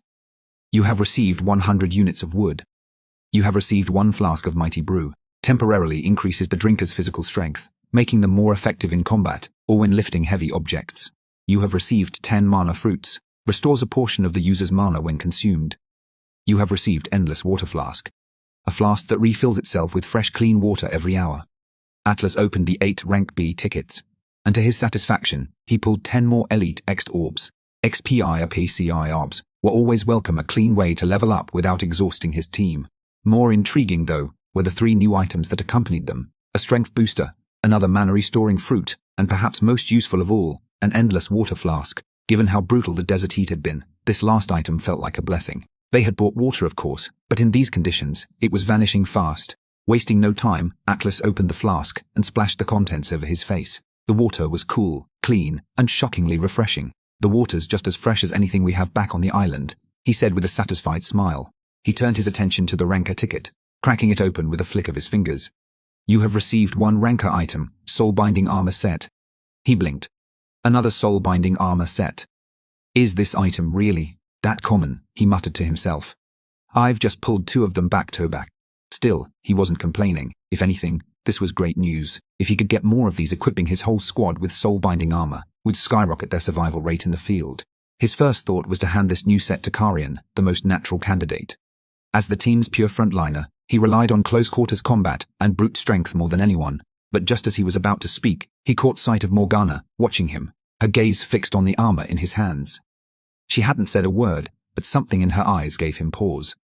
You have received 100 units of wood. You have received 1 flask of mighty brew. Temporarily increases the drinker's physical strength, making them more effective in combat or when lifting heavy objects. You have received 10 mana fruits, restores a portion of the user's mana when consumed. You have received endless water flask, a flask that refills itself with fresh clean water every hour. Atlas opened the 8 rank B tickets, and to his satisfaction, he pulled 10 more elite X'd orbs. XPI or PCI orbs were always welcome, a clean way to level up without exhausting his team. More intriguing, though, were the 3 new items that accompanied them: a strength booster, another mana-restoring fruit, and perhaps most useful of all, an endless water flask. Given how brutal the desert heat had been, this last item felt like a blessing. They had bought water, of course, but in these conditions, it was vanishing fast. Wasting no time, Atlas opened the flask and splashed the contents over his face. The water was cool, clean, and shockingly refreshing. The water's just as fresh as anything we have back on the island, he said with a satisfied smile. He turned his attention to the ranker ticket, cracking it open with a flick of his fingers. You have received 1 ranker item, soul-binding armor set. He blinked. Another soul-binding armor set. Is this item really that common? He muttered to himself. I've just pulled 2 of them back to back. Still, he wasn't complaining. If anything, this was great news. If he could get more of these, equipping his whole squad with soul-binding armor would skyrocket their survival rate in the field. His first thought was to hand this new set to Carrion, the most natural candidate. As the team's pure frontliner, he relied on close-quarters combat and brute strength more than anyone. But just as he was about to speak, he caught sight of Morgana, watching him, her gaze fixed on the armor in his hands. She hadn't said a word, but something in her eyes gave him pause.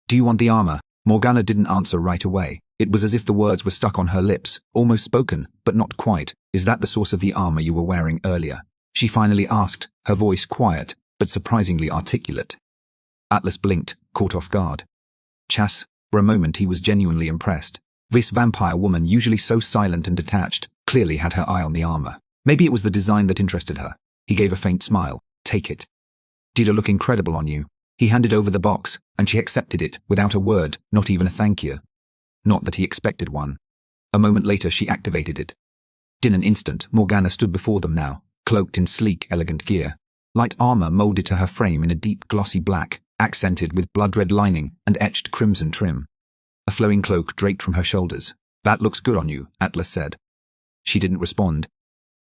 Do you want the armor? Morgana didn't answer right away. It was as if the words were stuck on her lips, almost spoken, but not quite. Is that the source of the armor you were wearing earlier? She finally asked, her voice quiet, but surprisingly articulate. Atlas blinked, caught off guard. Chas, for a moment he was genuinely impressed. This vampire woman, usually so silent and detached, clearly had her eye on the armor. Maybe it was the design that interested her. He gave a faint smile. Take it. Did it look incredible on you? He handed over the box, and she accepted it without a word, not even a thank you. Not that he expected one. A moment later she activated it. In an instant, Morgana stood before them now, cloaked in sleek, elegant gear. Light armor molded to her frame in a deep, glossy black, accented with blood-red lining and etched crimson trim. A flowing cloak draped from her shoulders. That looks good on you, Atlas said. She didn't respond.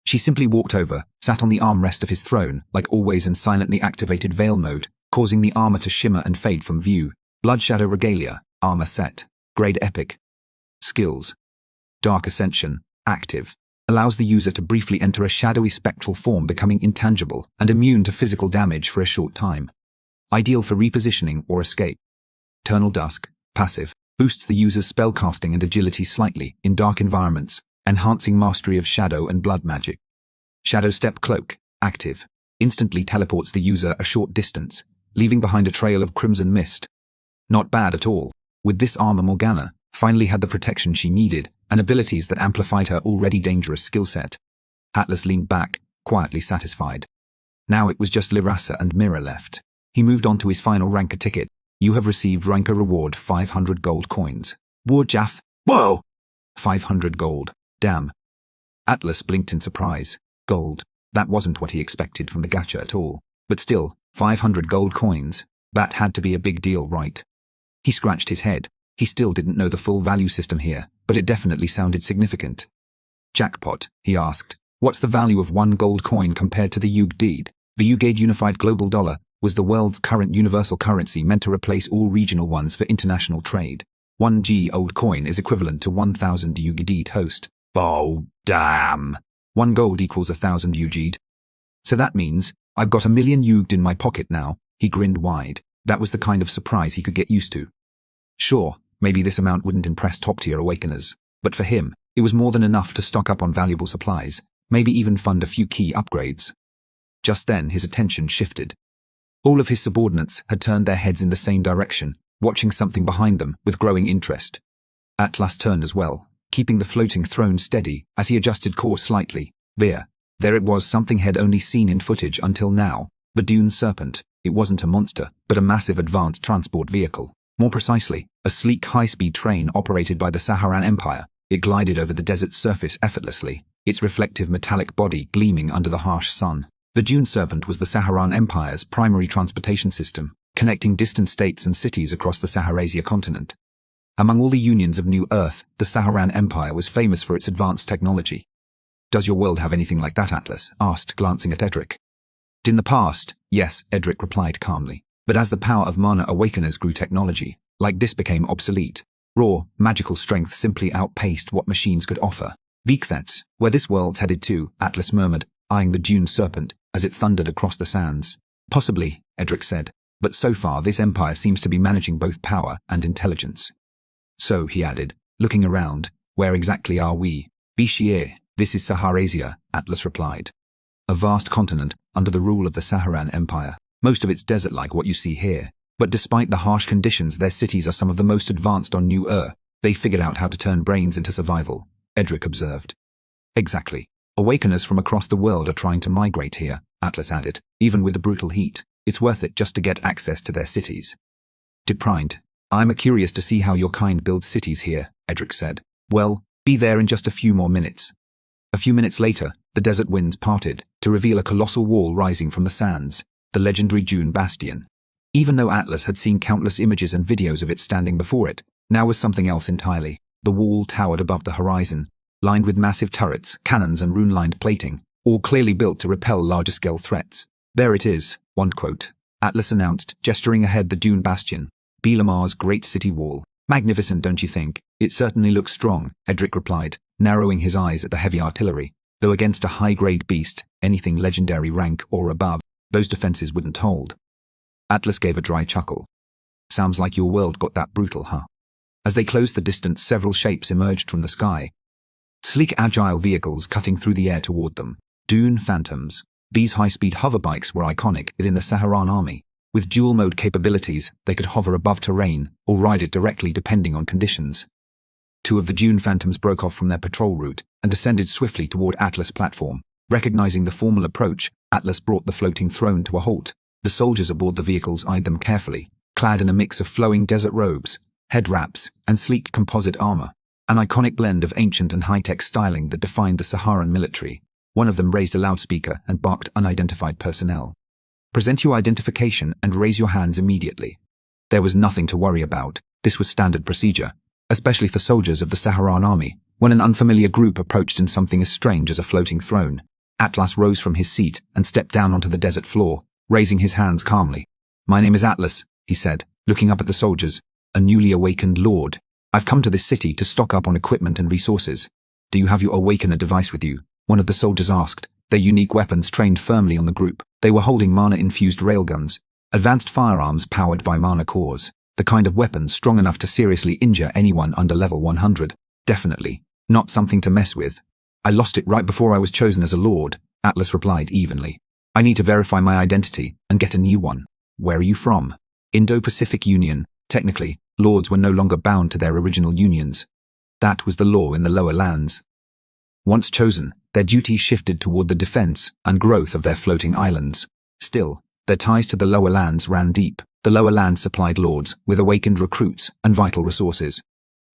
She simply walked over, sat on the armrest of his throne, like always, and silently activated veil mode, causing the armor to shimmer and fade from view. Blood Shadow Regalia, armor set. Grade Epic. Skills. Dark Ascension, active. Allows the user to briefly enter a shadowy spectral form, becoming intangible and immune to physical damage for a short time. Ideal for repositioning or escape. Eternal Dusk, passive. Boosts the user's spellcasting and agility slightly in dark environments, enhancing mastery of shadow and blood magic. Shadow Step Cloak, active. Instantly teleports the user a short distance, leaving behind a trail of crimson mist. Not bad at all. With this armor, Morgana finally had the protection she needed and abilities that amplified her already dangerous skill set. Atlas leaned back, quietly satisfied. Now it was just Lirasa and Mira left. He moved on to his final ranker ticket. You have received ranker reward 500 gold coins. War Jaff. Whoa! 500 gold. Damn. Atlas blinked in surprise. Gold. That wasn't what he expected from the gacha at all. But still, 500 gold coins. That had to be a big deal, right? He scratched his head. He still didn't know the full value system here, but it definitely sounded significant. Jackpot, he asked. What's the value of 1 gold coin compared to the UGD? The UGD Unified Global Dollar was the world's current universal currency, meant to replace all regional ones for international trade. 1 gold coin is equivalent to 1,000 UGD toast. Oh, damn. 1 gold equals 1,000 UGD. So that means I've got 1,000,000 UGD in my pocket now. He grinned wide. That was the kind of surprise he could get used to. Sure, maybe this amount wouldn't impress top-tier awakeners, but for him, it was more than enough to stock up on valuable supplies, maybe even fund a few key upgrades. Just then his attention shifted. All of his subordinates had turned their heads in the same direction, watching something behind them with growing interest. Atlas turned as well, keeping the floating throne steady as he adjusted course slightly. There it was, something he'd only seen in footage until now. The Dune Serpent. It wasn't a monster, but a massive advanced transport vehicle. More precisely, a sleek high-speed train operated by the Saharan Empire. It glided over the desert's surface effortlessly, its reflective metallic body gleaming under the harsh sun. The Dune Serpent was the Saharan Empire's primary transportation system, connecting distant states and cities across the Saharasia continent. Among all the unions of New Earth, the Saharan Empire was famous for its advanced technology. Does your world have anything like that, Atlas asked, glancing at Edric. In the past, yes, Edric replied calmly. But as the power of mana awakeners grew, technology like this became obsolete. Raw, magical strength simply outpaced what machines could offer. That's where this world's headed to, Atlas murmured, eyeing the Dune Serpent as it thundered across the sands. Possibly, Edric said, but so far this empire seems to be managing both power and intelligence. So, he added, looking around, where exactly are we? Bishir, this is Saharasia, Atlas replied. A vast continent under the rule of the Saharan Empire. Most of it's desert like what you see here. But despite the harsh conditions, their cities are some of the most advanced on New Earth. They figured out how to turn brains into survival, Edric observed. Exactly. Awakeners from across the world are trying to migrate here, Atlas added. Even with the brutal heat, it's worth it just to get access to their cities. Deprimed. I'm curious to see how your kind builds cities here, Edric said. Well, be there in just a few more minutes. A few minutes later, the desert winds parted to reveal a colossal wall rising from the sands, the legendary Dune Bastion. Even though Atlas had seen countless images and videos of it standing before it, now was something else entirely. The wall towered above the horizon, lined with massive turrets, cannons and rune-lined plating, all clearly built to repel larger-scale threats. There it is, one quote. Atlas announced, gesturing ahead the Dune Bastion, Belamar's great city wall. Magnificent, don't you think? It certainly looks strong, Edric replied, narrowing his eyes at the heavy artillery. Though against a high-grade beast, anything legendary rank or above, those defenses wouldn't hold. Atlas gave a dry chuckle. Sounds like your world got that brutal, huh? As they closed the distance, several shapes emerged from the sky. Sleek, agile vehicles cutting through the air toward them. Dune Phantoms. These high-speed hoverbikes were iconic within the Saharan army. With dual-mode capabilities, they could hover above terrain or ride it directly depending on conditions. Two of the Dune Phantoms broke off from their patrol route and descended swiftly toward Atlas' platform. Recognizing the formal approach, Atlas brought the floating throne to a halt. The soldiers aboard the vehicles eyed them carefully, clad in a mix of flowing desert robes, head wraps, and sleek composite armor, an iconic blend of ancient and high-tech styling that defined the Saharan military. One of them raised a loudspeaker and barked unidentified personnel. "Present your identification and raise your hands immediately." There was nothing to worry about. This was standard procedure, especially for soldiers of the Saharan army, when an unfamiliar group approached in something as strange as a floating throne. Atlas rose from his seat and stepped down onto the desert floor, raising his hands calmly. "My name is Atlas," he said, looking up at the soldiers, "a newly awakened lord. I've come to this city to stock up on equipment and resources." "Do you have your awakener device with you?" one of the soldiers asked, their unique weapons trained firmly on the group. They were holding mana-infused railguns, advanced firearms powered by mana cores, the kind of weapons strong enough to seriously injure anyone under level 100. "Definitely. Not something to mess with. I lost it right before I was chosen as a lord," Atlas replied evenly. "I need to verify my identity and get a new one." "Where are you from?" "Indo-Pacific Union." Technically, lords were no longer bound to their original unions. That was the law in the lower lands. Once chosen, their duties shifted toward the defense and growth of their floating islands. Still, their ties to the lower lands ran deep. The lower lands supplied lords with awakened recruits and vital resources.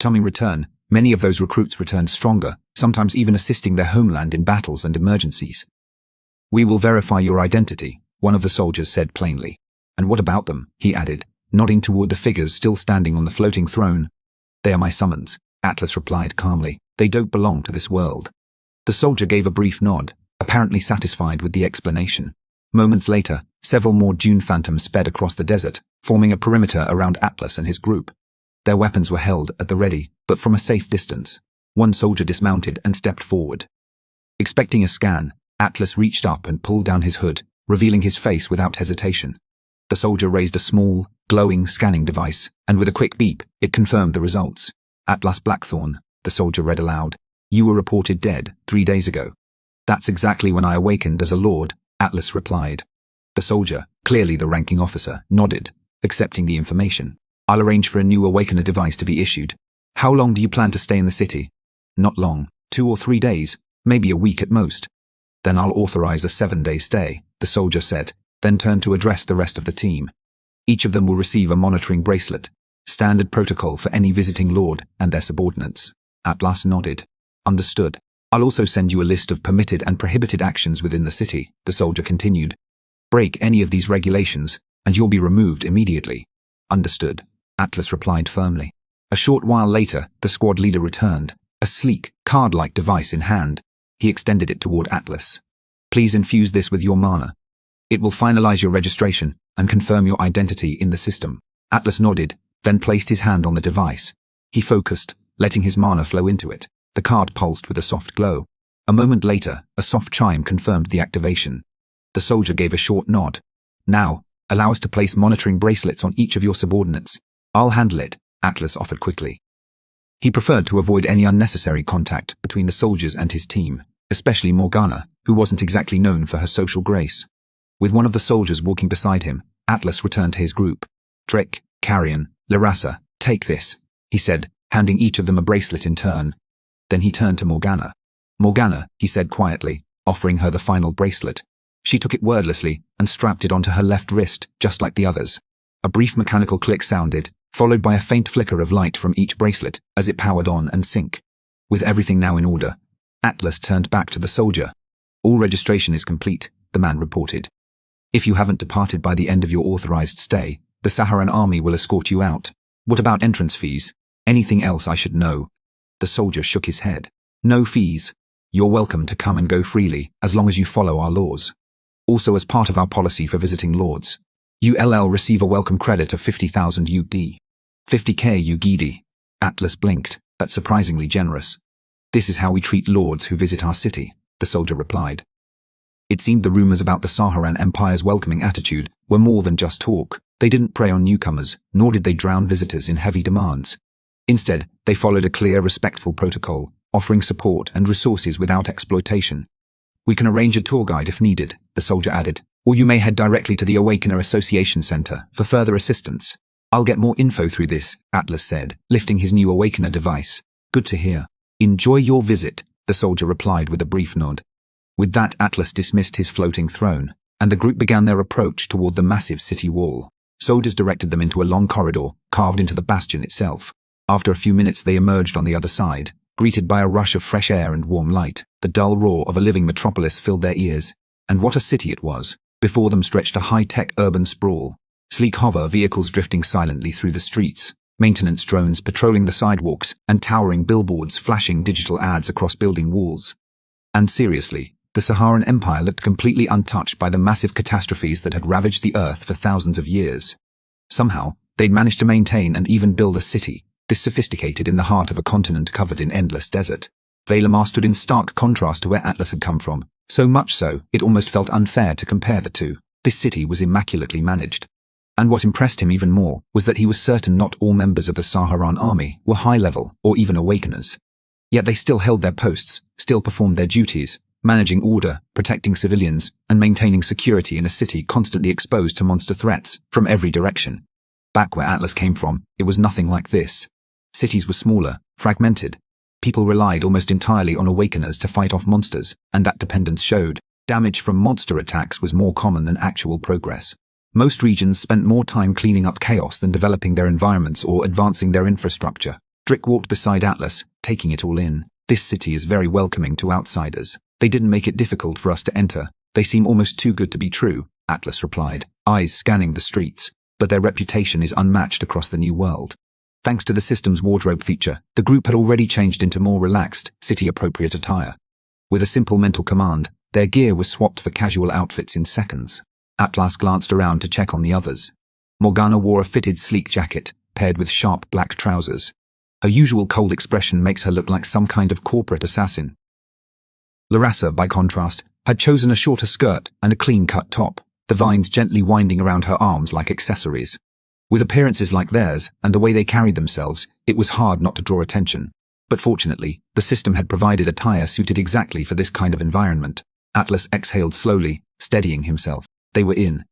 In return, many of those recruits returned stronger, sometimes even assisting their homeland in battles and emergencies. "We will verify your identity," one of the soldiers said plainly. "And what about them?" he added, nodding toward the figures still standing on the floating throne. "They are my summons," Atlas replied calmly. "They don't belong to this world." The soldier gave a brief nod, apparently satisfied with the explanation. Moments later, several more Dune Phantoms sped across the desert, forming a perimeter around Atlas and his group. Their weapons were held at the ready, but from a safe distance. One soldier dismounted and stepped forward. Expecting a scan, Atlas reached up and pulled down his hood, revealing his face without hesitation. The soldier raised a small, glowing scanning device, and with a quick beep, it confirmed the results. "Atlas Blackthorn," the soldier read aloud. "You were reported dead 3 days ago." "That's exactly when I awakened as a lord," Atlas replied. The soldier, clearly the ranking officer, nodded, accepting the information. "I'll arrange for a new awakener device to be issued. How long do you plan to stay in the city?" "Not long. 2 or 3 days, maybe a week at most." "Then I'll authorize a 7-day stay," the soldier said, then turned to address the rest of the team. "Each of them will receive a monitoring bracelet, standard protocol for any visiting lord and their subordinates." Atlas nodded. "Understood. I'll also send you a list of permitted and prohibited actions within the city," the soldier continued. "Break any of these regulations, and you'll be removed immediately." "Understood," Atlas replied firmly. A short while later, the squad leader returned, a sleek, card-like device in hand. He extended it toward Atlas. "Please infuse this with your mana. It will finalize your registration and confirm your identity in the system." Atlas nodded, then placed his hand on the device. He focused, letting his mana flow into it. The card pulsed with a soft glow. A moment later, a soft chime confirmed the activation. The soldier gave a short nod. "Now, allow us to place monitoring bracelets on each of your subordinates." "I'll handle it," Atlas offered quickly. He preferred to avoid any unnecessary contact between the soldiers and his team, especially Morgana, who wasn't exactly known for her social grace. With one of the soldiers walking beside him, Atlas returned to his group. "Drake, Carrion, Larassa, take this," he said, handing each of them a bracelet in turn. Then he turned to Morgana. "Morgana," he said quietly, offering her the final bracelet. She took it wordlessly and strapped it onto her left wrist, just like the others. A brief mechanical click sounded, followed by a faint flicker of light from each bracelet as it powered on and sync. With everything now in order, Atlas turned back to the soldier. "All registration is complete," the man reported. "If you haven't departed by the end of your authorized stay, the Saharan army will escort you out. What about entrance fees? Anything else I should know?" The soldier shook his head. "No fees. You're welcome to come and go freely, as long as you follow our laws. Also, as part of our policy for visiting lords, you'll receive a welcome credit of 50,000 UD. 50k UGD. Atlas blinked. "That's surprisingly generous." "This is how we treat lords who visit our city," the soldier replied. It seemed the rumors about the Saharan Empire's welcoming attitude were more than just talk. They didn't prey on newcomers, nor did they drown visitors in heavy demands. Instead, they followed a clear, respectful protocol, offering support and resources without exploitation. "We can arrange a tour guide if needed," the soldier added, "or you may head directly to the Awakener Association Center for further assistance." "I'll get more info through this," Atlas said, lifting his new Awakener device. Good to hear. Enjoy your visit, the soldier replied with a brief nod. With that, Atlas dismissed his floating throne, and the group began their approach toward the massive city wall. Soldiers directed them into a long corridor, carved into the bastion itself. After a few minutes they emerged on the other side, greeted by a rush of fresh air and warm light. The dull roar of a living metropolis filled their ears. And what a city it was! Before them stretched a high-tech urban sprawl. Sleek hover vehicles drifting silently through the streets, maintenance drones patrolling the sidewalks, and towering billboards flashing digital ads across building walls. And seriously, the Saharan Empire looked completely untouched by the massive catastrophes that had ravaged the Earth for thousands of years. Somehow, they'd managed to maintain and even build a city, this sophisticated in the heart of a continent covered in endless desert. Valimar stood in stark contrast to where Atlas had come from, so much so, it almost felt unfair to compare the two. This city was immaculately managed. And what impressed him even more was that he was certain not all members of the Saharan army were high-level or even awakeners. Yet they still held their posts, still performed their duties, managing order, protecting civilians, and maintaining security in a city constantly exposed to monster threats from every direction. Back where Atlas came from, it was nothing like this. Cities were smaller, fragmented. People relied almost entirely on awakeners to fight off monsters, and that dependence showed. Damage from monster attacks was more common than actual progress. Most regions spent more time cleaning up chaos than developing their environments or advancing their infrastructure. Drick walked beside Atlas, taking it all in. This city is very welcoming to outsiders. They didn't make it difficult for us to enter. They seem almost too good to be true, Atlas replied, eyes scanning the streets. But their reputation is unmatched across the new world. Thanks to the system's wardrobe feature, the group had already changed into more relaxed, city-appropriate attire. With a simple mental command, their gear was swapped for casual outfits in seconds. Atlas glanced around to check on the others. Morgana wore a fitted sleek jacket, paired with sharp black trousers. Her usual cold expression makes her look like some kind of corporate assassin. Larassa, by contrast, had chosen a shorter skirt and a clean-cut top, the vines gently winding around her arms like accessories. With appearances like theirs and the way they carried themselves, it was hard not to draw attention. But fortunately, the system had provided attire suited exactly for this kind of environment. Atlas exhaled slowly, steadying himself. They were in.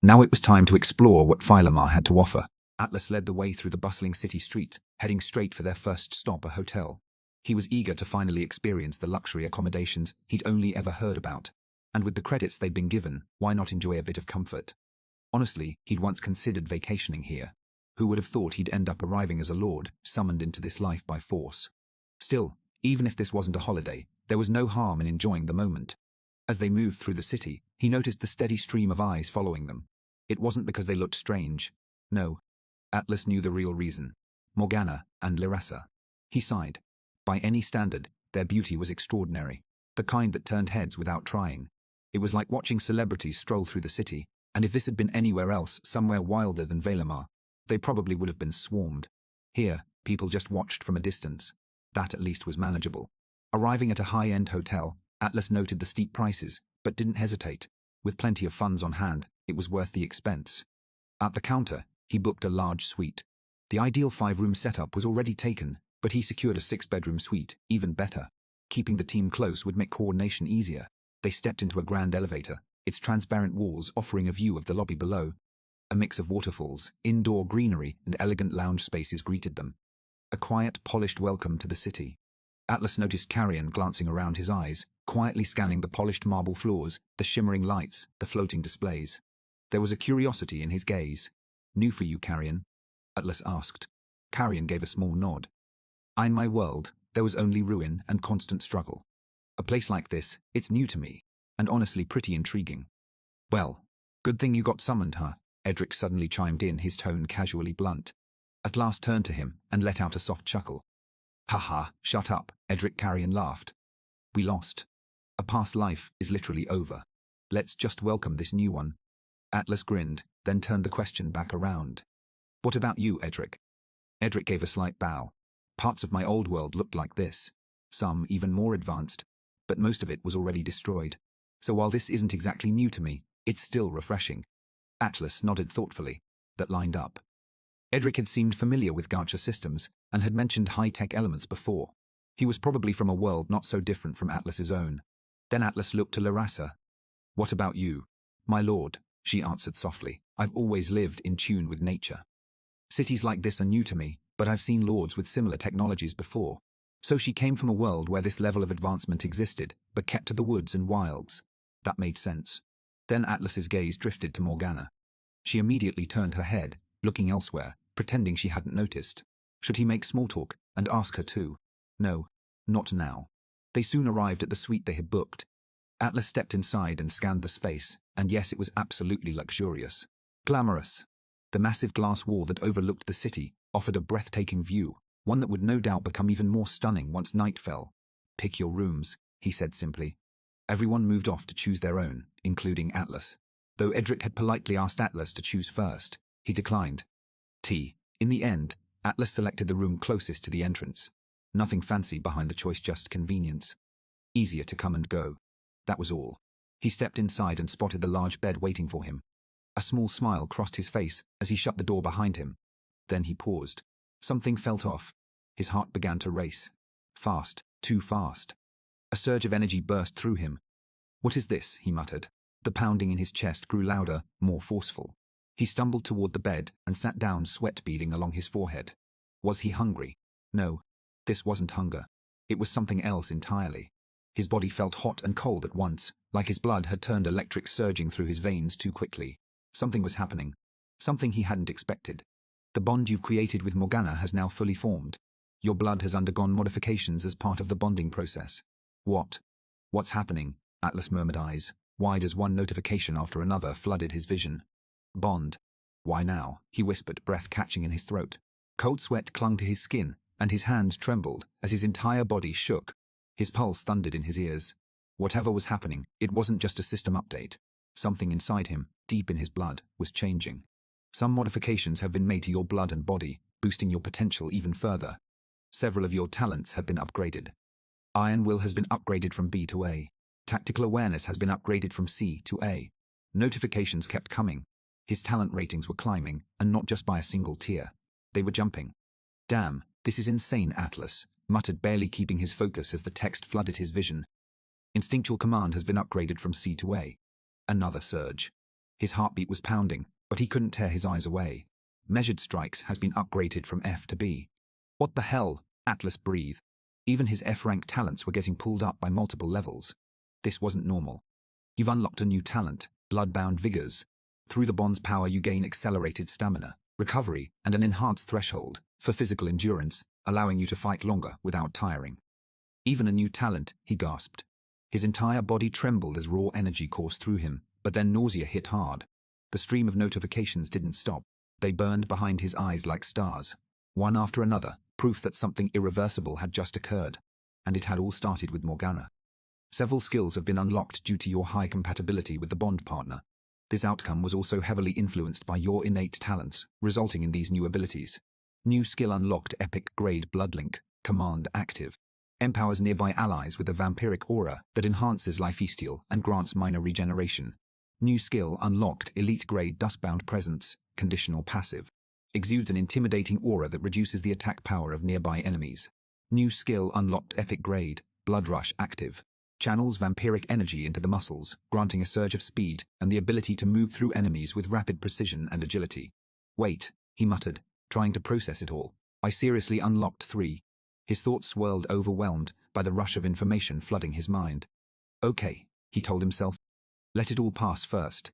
Now it was time to explore what Valimar had to offer. Atlas led the way through the bustling city streets, heading straight for their first stop, a hotel. He was eager to finally experience the luxury accommodations he'd only ever heard about. And with the credits they'd been given, why not enjoy a bit of comfort? Honestly, he'd once considered vacationing here. Who would have thought he'd end up arriving as a lord, summoned into this life by force? Still, even if this wasn't a holiday, there was no harm in enjoying the moment. As they moved through the city, he noticed the steady stream of eyes following them. It wasn't because they looked strange. No. Atlas knew the real reason. Morgana and Larassa. He sighed. By any standard, their beauty was extraordinary. The kind that turned heads without trying. It was like watching celebrities stroll through the city, and if this had been anywhere else, somewhere wilder than Valimar, they probably would have been swarmed. Here, people just watched from a distance. That at least was manageable. Arriving at a high-end hotel, Atlas noted the steep prices, but didn't hesitate. With plenty of funds on hand, it was worth the expense. At the counter, he booked a large suite. The ideal 5-room setup was already taken, but he secured a 6-bedroom suite, even better. Keeping the team close would make coordination easier. They stepped into a grand elevator, its transparent walls offering a view of the lobby below. A mix of waterfalls, indoor greenery, and elegant lounge spaces greeted them. A quiet, polished welcome to the city. Atlas noticed Carrion glancing around his eyes, quietly scanning the polished marble floors, the shimmering lights, the floating displays. There was a curiosity in his gaze. "New for you, Carrion?" Atlas asked. Carrion gave a small nod. "In my world, there was only ruin and constant struggle. A place like this, it's new to me, and honestly pretty intriguing." "Well, good thing you got summoned, huh?" Edric suddenly chimed in, his tone casually blunt. Atlas turned to him and let out a soft chuckle. "Haha, shut up," Edric Carrion laughed. "We lost. A past life is literally over. Let's just welcome this new one." Atlas grinned, then turned the question back around. "What about you, Edric?" Edric gave a slight bow. "Parts of my old world looked like this. Some even more advanced, but most of it was already destroyed. So while this isn't exactly new to me, it's still refreshing." Atlas nodded thoughtfully. That lined up. Edric had seemed familiar with Gacha systems and had mentioned high-tech elements before. He was probably from a world not so different from Atlas's own. Then Atlas looked to Larassa. "What about you?" "My lord," she answered softly. "I've always lived in tune with nature. Cities like this are new to me, but I've seen lords with similar technologies before. So she came from a world where this level of advancement existed, but kept to the woods and wilds. That made sense. Then Atlas's gaze drifted to Morgana. She immediately turned her head, looking elsewhere, pretending she hadn't noticed. Should he make small talk and ask her too? No, not now. They soon arrived at the suite they had booked. Atlas stepped inside and scanned the space, and yes, it was absolutely luxurious. Glamorous. The massive glass wall that overlooked the city offered a breathtaking view, one that would no doubt become even more stunning once night fell. Pick your rooms, he said simply. Everyone moved off to choose their own, including Atlas. Though Edric had politely asked Atlas to choose first, he declined. In the end, Atlas selected the room closest to the entrance. Nothing fancy behind the choice, just convenience. Easier to come and go. That was all. He stepped inside and spotted the large bed waiting for him. A small smile crossed his face as he shut the door behind him. Then he paused. Something felt off. His heart began to race. Fast, too fast. A surge of energy burst through him. "What is this?" he muttered. The pounding in his chest grew louder, more forceful. He stumbled toward the bed and sat down, sweat beading along his forehead. Was he hungry? No, this wasn't hunger. It was something else entirely. His body felt hot and cold at once, like his blood had turned electric, surging through his veins too quickly. Something was happening. Something he hadn't expected. The bond you've created with Morgana has now fully formed. Your blood has undergone modifications as part of the bonding process. What? What's happening? Atlas murmured, eyes wide as one notification after another flooded his vision. Bond. Why now? He whispered, breath catching in his throat. Cold sweat clung to his skin, and his hands trembled as his entire body shook. His pulse thundered in his ears. Whatever was happening, it wasn't just a system update. Something inside him, deep in his blood, was changing. Some modifications have been made to your blood and body, boosting your potential even further. Several of your talents have been upgraded. Iron Will has been upgraded from B to A. Tactical Awareness has been upgraded from C to A. Notifications kept coming. His talent ratings were climbing, and not just by a single tier. They were jumping. Damn, this is insane, Atlas muttered, barely keeping his focus as the text flooded his vision. Instinctual Command has been upgraded from C to A. Another surge. His heartbeat was pounding, but he couldn't tear his eyes away. Measured Strikes has been upgraded from F to B. What the hell? Atlas breathed. Even his F-rank talents were getting pulled up by multiple levels. This wasn't normal. You've unlocked a new talent, Bloodbound Vigors. Through the bond's power you gain accelerated stamina, recovery, and an enhanced threshold for physical endurance, allowing you to fight longer without tiring. Even a new talent, he gasped. His entire body trembled as raw energy coursed through him, but then nausea hit hard. The stream of notifications didn't stop. They burned behind his eyes like stars. One after another, proof that something irreversible had just occurred. And it had all started with Morgana. Several skills have been unlocked due to your high compatibility with the bond partner. This outcome was also heavily influenced by your innate talents, resulting in these new abilities. New skill unlocked, Epic Grade Bloodlink, Command active. Empowers nearby allies with a vampiric aura that enhances lifesteal and grants minor regeneration. New skill unlocked, Elite Grade Duskbound Presence, conditional passive. Exudes an intimidating aura that reduces the attack power of nearby enemies. New skill unlocked, Epic Grade Blood Rush active. Channels vampiric energy into the muscles, granting a surge of speed and the ability to move through enemies with rapid precision and agility. Wait, he muttered, trying to process it all. I seriously unlocked 3. His thoughts swirled, overwhelmed by the rush of information flooding his mind. Okay, he told himself. Let it all pass first.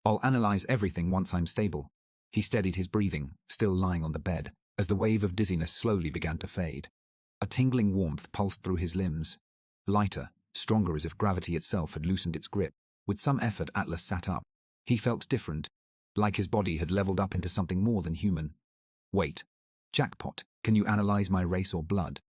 I'll analyze everything once I'm stable. He steadied his breathing, still lying on the bed, as the wave of dizziness slowly began to fade. A tingling warmth pulsed through his limbs. Lighter, stronger, as if gravity itself had loosened its grip. With some effort, Atlas sat up. He felt different, like his body had leveled up into something more than human. Wait. Jackpot, can you analyze my race or blood?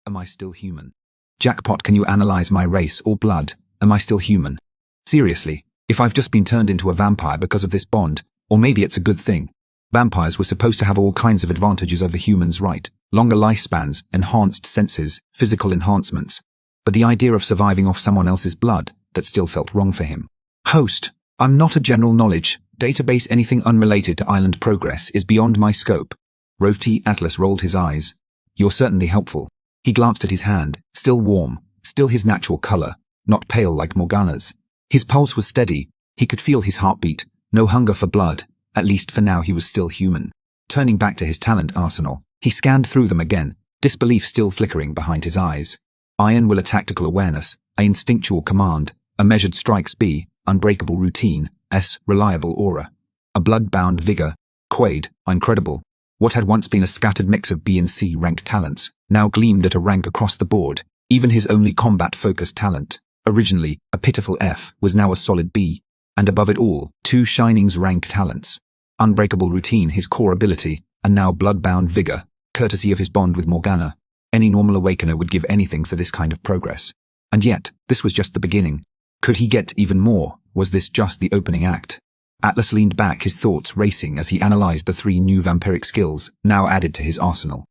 Am I still human? Jackpot, can you analyze my race or blood? Am I still human? Seriously, if I've just been turned into a vampire because of this bond, or maybe it's a good thing. Vampires were supposed to have all kinds of advantages over humans, right? Longer lifespans, enhanced senses, physical enhancements. But the idea of surviving off someone else's blood, that still felt wrong for him. Host, I'm not a general knowledge database. Anything unrelated to island progress is beyond my scope. Rovt. Atlas rolled his eyes. You're certainly helpful. He glanced at his hand, still warm, still his natural color, not pale like Morgana's. His pulse was steady. He could feel his heartbeat. No hunger for blood. At least for now he was still human. Turning back to his talent arsenal, he scanned through them again, disbelief still flickering behind his eyes. Iron will a tactical awareness, a instinctual command, a measured strikes B, unbreakable routine, S, reliable aura. A blood-bound vigor, Quaid, incredible. What had once been a scattered mix of B and C rank talents, now gleamed at a rank across the board. Even his only combat-focused talent, originally a pitiful F, was now a solid B. And above it all, 2 Shining's rank talents. Unbreakable routine, his core ability, and now blood-bound vigor, courtesy of his bond with Morgana. Any normal awakener would give anything for this kind of progress. And yet, this was just the beginning. Could he get even more? Was this just the opening act? Atlas leaned back, his thoughts racing as he analyzed the 3 new vampiric skills now added to his arsenal.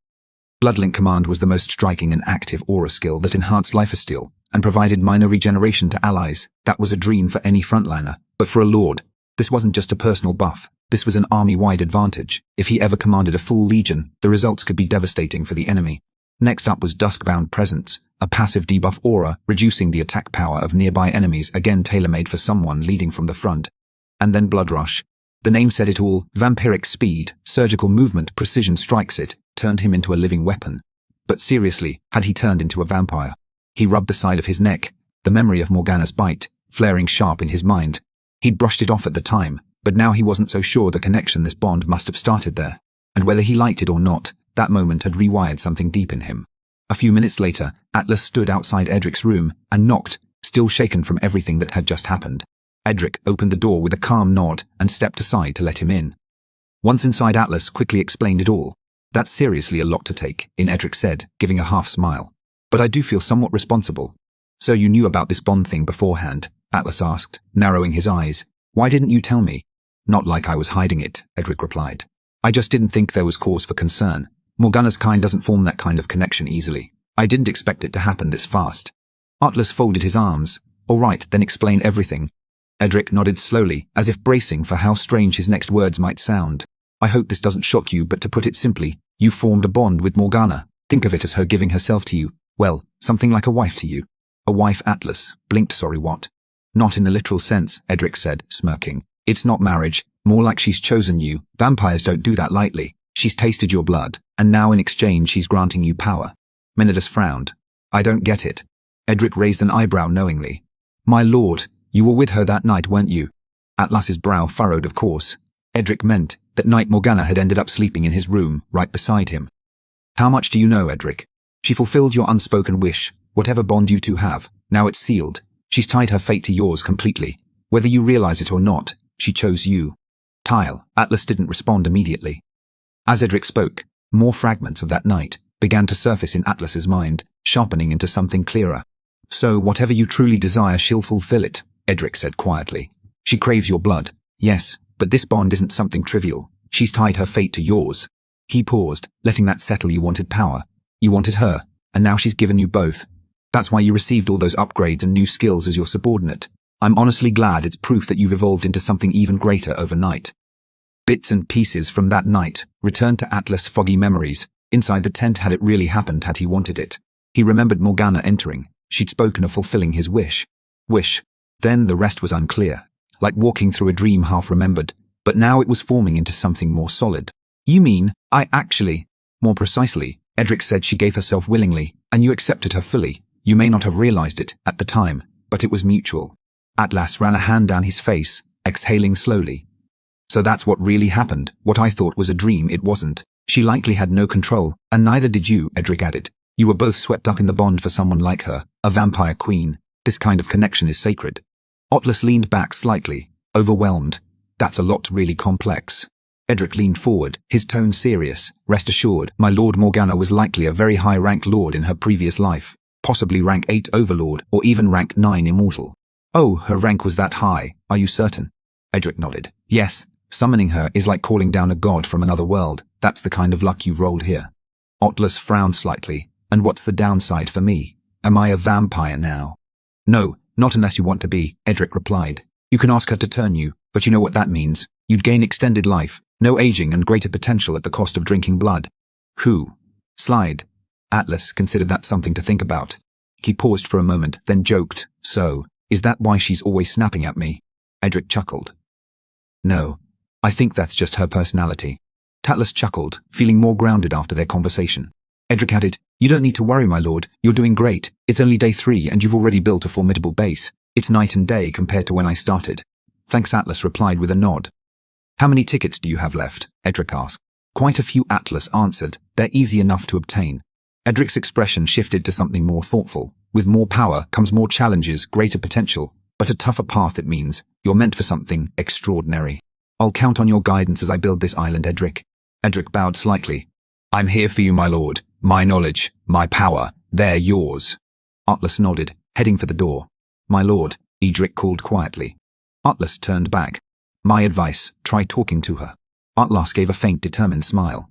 Bloodlink Command was the most striking and active aura skill that enhanced lifesteal and provided minor regeneration to allies. That was a dream for any frontliner, but for a lord, this wasn't just a personal buff. This was an army-wide advantage. If he ever commanded a full legion, the results could be devastating for the enemy. Next up was Duskbound Presence, a passive debuff aura, reducing the attack power of nearby enemies, again tailor-made for someone leading from the front. And then Blood Rush. The name said it all. Vampiric speed, surgical movement, precision strikes. It turned him into a living weapon. But seriously, had he turned into a vampire? He rubbed the side of his neck, the memory of Morgana's bite, flaring sharp in his mind. He'd brushed it off at the time, but now he wasn't so sure the connection this bond must have started there. And whether he liked it or not, that moment had rewired something deep in him. A few minutes later, Atlas stood outside Edric's room and knocked, still shaken from everything that had just happened. Edric opened the door with a calm nod and stepped aside to let him in. Once inside, Atlas quickly explained it all. That's seriously a lot to take, Edric said, giving a half smile. But I do feel somewhat responsible. So you knew about this bond thing beforehand? Atlas asked, narrowing his eyes. Why didn't you tell me? Not like I was hiding it, Edric replied. I just didn't think there was cause for concern. Morgana's kind doesn't form that kind of connection easily. I didn't expect it to happen this fast. Atlas folded his arms. All right, then explain everything. Edric nodded slowly, as if bracing for how strange his next words might sound. I hope this doesn't shock you, but to put it simply, you formed a bond with Morgana. Think of it as her giving herself to you. Well, something like a wife to you. A wife, Atlas blinked. Sorry, what? Not in a literal sense, Edric said, smirking. It's not marriage, more like she's chosen you. Vampires don't do that lightly. She's tasted your blood, and now in exchange she's granting you power. Menedus frowned. I don't get it. Edric raised an eyebrow knowingly. My lord, you were with her that night, weren't you? Atlas's brow furrowed, of course. Edric meant that night Morgana had ended up sleeping in his room, right beside him. How much do you know, Edric? She fulfilled your unspoken wish. Whatever bond you two have, now it's sealed. She's tied her fate to yours completely. Whether you realize it or not, she chose you. Tile. Atlas didn't respond immediately. As Edric spoke, more fragments of that night began to surface in Atlas's mind, sharpening into something clearer. So whatever you truly desire, she'll fulfill it, Edric said quietly. She craves your blood, yes, but this bond isn't something trivial. She's tied her fate to yours. He paused, letting that settle. You wanted power. You wanted her, and now she's given you both. That's why you received all those upgrades and new skills as your subordinate. I'm honestly glad. It's proof that you've evolved into something even greater overnight. Bits and pieces from that night returned to Atlas' foggy memories. Inside the tent, had it really happened? Had he wanted it? He remembered Morgana entering. She'd spoken of fulfilling his wish. Then the rest was unclear, like walking through a dream half remembered, but now it was forming into something more solid. You mean, more precisely, Edric said, she gave herself willingly, and you accepted her fully. You may not have realized it at the time, but it was mutual. Atlas ran a hand down his face, exhaling slowly. So that's what really happened. What I thought was a dream, it wasn't. She likely had no control, and neither did you, Edric added. You were both swept up in the bond for someone like her, a vampire queen. This kind of connection is sacred. Atlas leaned back slightly, overwhelmed. That's a lot, really complex. Edric leaned forward, his tone serious. Rest assured, my lord, Morgana was likely a very high-ranked lord in her previous life, possibly rank 8 overlord or even rank 9 immortal. Oh, her rank was that high, are you certain? Edric nodded. Yes, summoning her is like calling down a god from another world. That's the kind of luck you've rolled here. Atlas frowned slightly. And what's the downside for me? Am I a vampire now? No, not unless you want to be, Edric replied. You can ask her to turn you, but you know what that means. You'd gain extended life, no aging, and greater potential at the cost of drinking blood. Who? Slide. Atlas considered that something to think about. He paused for a moment, then joked. So, is that why she's always snapping at me? Edric chuckled. No, I think that's just her personality. Atlas chuckled, feeling more grounded after their conversation. Edric added, You don't need to worry, my lord. You're doing great. It's only day 3 and you've already built a formidable base. It's night and day compared to when I started. Thanks, Atlas replied with a nod. How many tickets do you have left? Edric asked. Quite a few, Atlas answered. They're easy enough to obtain. Edric's expression shifted to something more thoughtful. With more power comes more challenges, greater potential, but a tougher path. It means you're meant for something extraordinary. I'll count on your guidance as I build this island, Edric. Edric bowed slightly. I'm here for you, my lord. My knowledge, my power, they're yours. Atlas nodded, heading for the door. My lord, Edric called quietly. Atlas turned back. My advice, try talking to her. Atlas gave a faint, determined smile.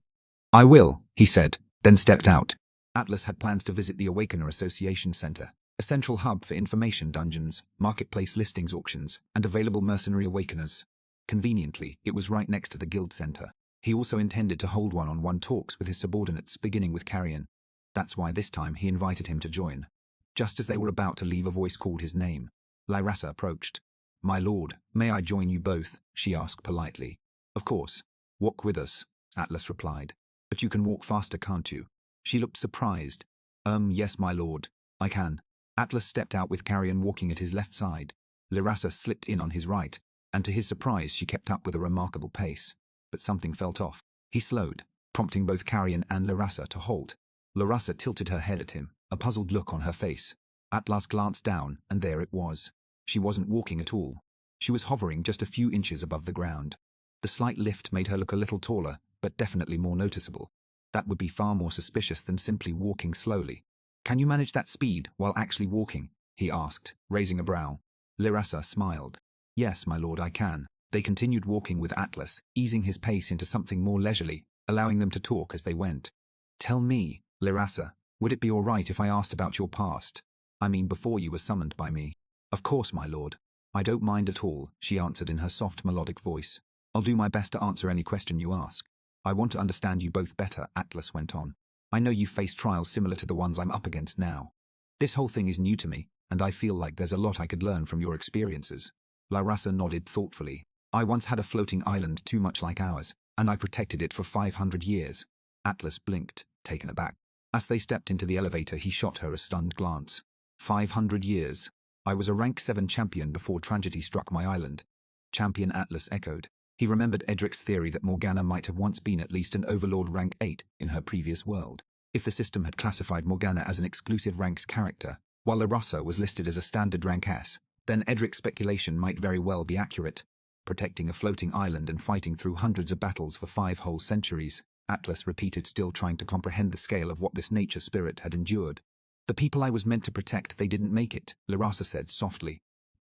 I will, he said, then stepped out. Atlas had plans to visit the Awakener Association Center, a central hub for information dungeons, marketplace listings, auctions, and available mercenary awakeners. Conveniently, it was right next to the guild center. He also intended to hold one-on-one talks with his subordinates, beginning with Carrion. That's why this time he invited him to join. Just as they were about to leave, a voice called his name. Lyrassa approached. My lord, may I join you both? She asked politely. Of course. Walk with us, Atlas replied. But you can walk faster, can't you? She looked surprised. Yes, my lord. I can. Atlas stepped out with Carrion walking at his left side. Lyrassa slipped in on his right, and to his surprise she kept up with a remarkable pace. But something felt off. He slowed, prompting both Carrion and Lyrassa to halt. Lyrassa tilted her head at him, a puzzled look on her face. Atlas glanced down, and there it was. She wasn't walking at all. She was hovering just a few inches above the ground. The slight lift made her look a little taller, but definitely more noticeable. That would be far more suspicious than simply walking slowly. Can you manage that speed while actually walking? He asked, raising a brow. Lyrassa smiled. Yes, my lord, I can. They continued walking with Atlas, easing his pace into something more leisurely, allowing them to talk as they went. Tell me, Lyrassa, would it be all right if I asked about your past? I mean, before you were summoned by me. Of course, my lord. I don't mind at all, she answered in her soft, melodic voice. I'll do my best to answer any question you ask. I want to understand you both better, Atlas went on. I know you've faced trials similar to the ones I'm up against now. This whole thing is new to me, and I feel like there's a lot I could learn from your experiences. Lyrassa nodded thoughtfully. I once had a floating island too much like ours, and I protected it for 500 years. Atlas blinked, taken aback. As they stepped into the elevator, he shot her a stunned glance. 500 years. I was a rank 7 champion before tragedy struck my island. Champion, Atlas echoed. He remembered Edric's theory that Morgana might have once been at least an overlord rank 8 in her previous world. If the system had classified Morgana as an exclusive ranks character, while Lyrassa was listed as a standard rank S, then Edric's speculation might very well be accurate. Protecting a floating island and fighting through hundreds of battles for 5 whole centuries, Atlas repeated, still trying to comprehend the scale of what this nature spirit had endured. The people I was meant to protect, they didn't make it, Lyrassa said softly.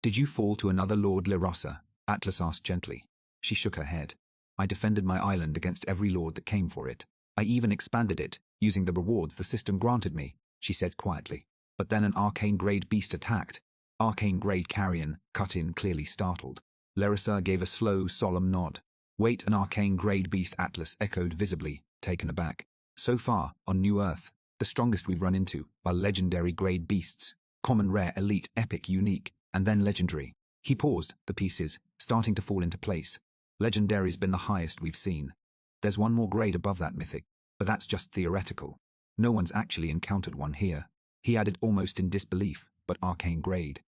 Did you fall to another lord, Lyrassa? Atlas asked gently. She shook her head. I defended my island against every lord that came for it. I even expanded it, using the rewards the system granted me, she said quietly. But then an arcane-grade beast attacked. Arcane-grade Carrion cut in, clearly startled. Lyrassa gave a slow, solemn nod. Wait, an arcane-grade beast, Atlas echoed visibly, taken aback. So far, on New Earth, the strongest we've run into are legendary grade beasts. Common, rare, elite, epic, unique, and then legendary. He paused, the pieces starting to fall into place. Legendary's been the highest we've seen. There's one more grade above that, mythic, but that's just theoretical. No one's actually encountered one here. He added almost in disbelief, but arcane grade.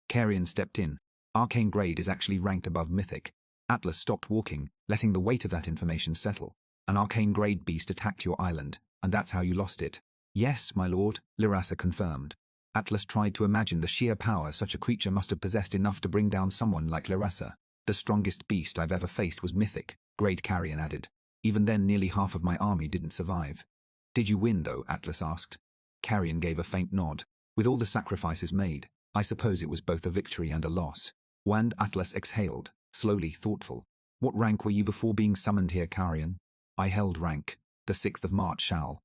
Carrion stepped in. Arcane grade is actually ranked above mythic. Atlas stopped walking, letting the weight of that information settle. An arcane grade beast attacked your island, and that's how you lost it. Yes, my lord, Lyrassa confirmed. Atlas tried to imagine the sheer power such a creature must have possessed, enough to bring down someone like Lyrassa. The strongest beast I've ever faced was mythic, grade Carrion added. Even then, nearly half of my army didn't survive. Did you win, though? Atlas asked. Carrion gave a faint nod. With all the sacrifices made, I suppose it was both a victory and a loss. And Atlas exhaled, slowly, thoughtful. What rank were you before being summoned here, Carrion? I held rank, the 6th of March shall.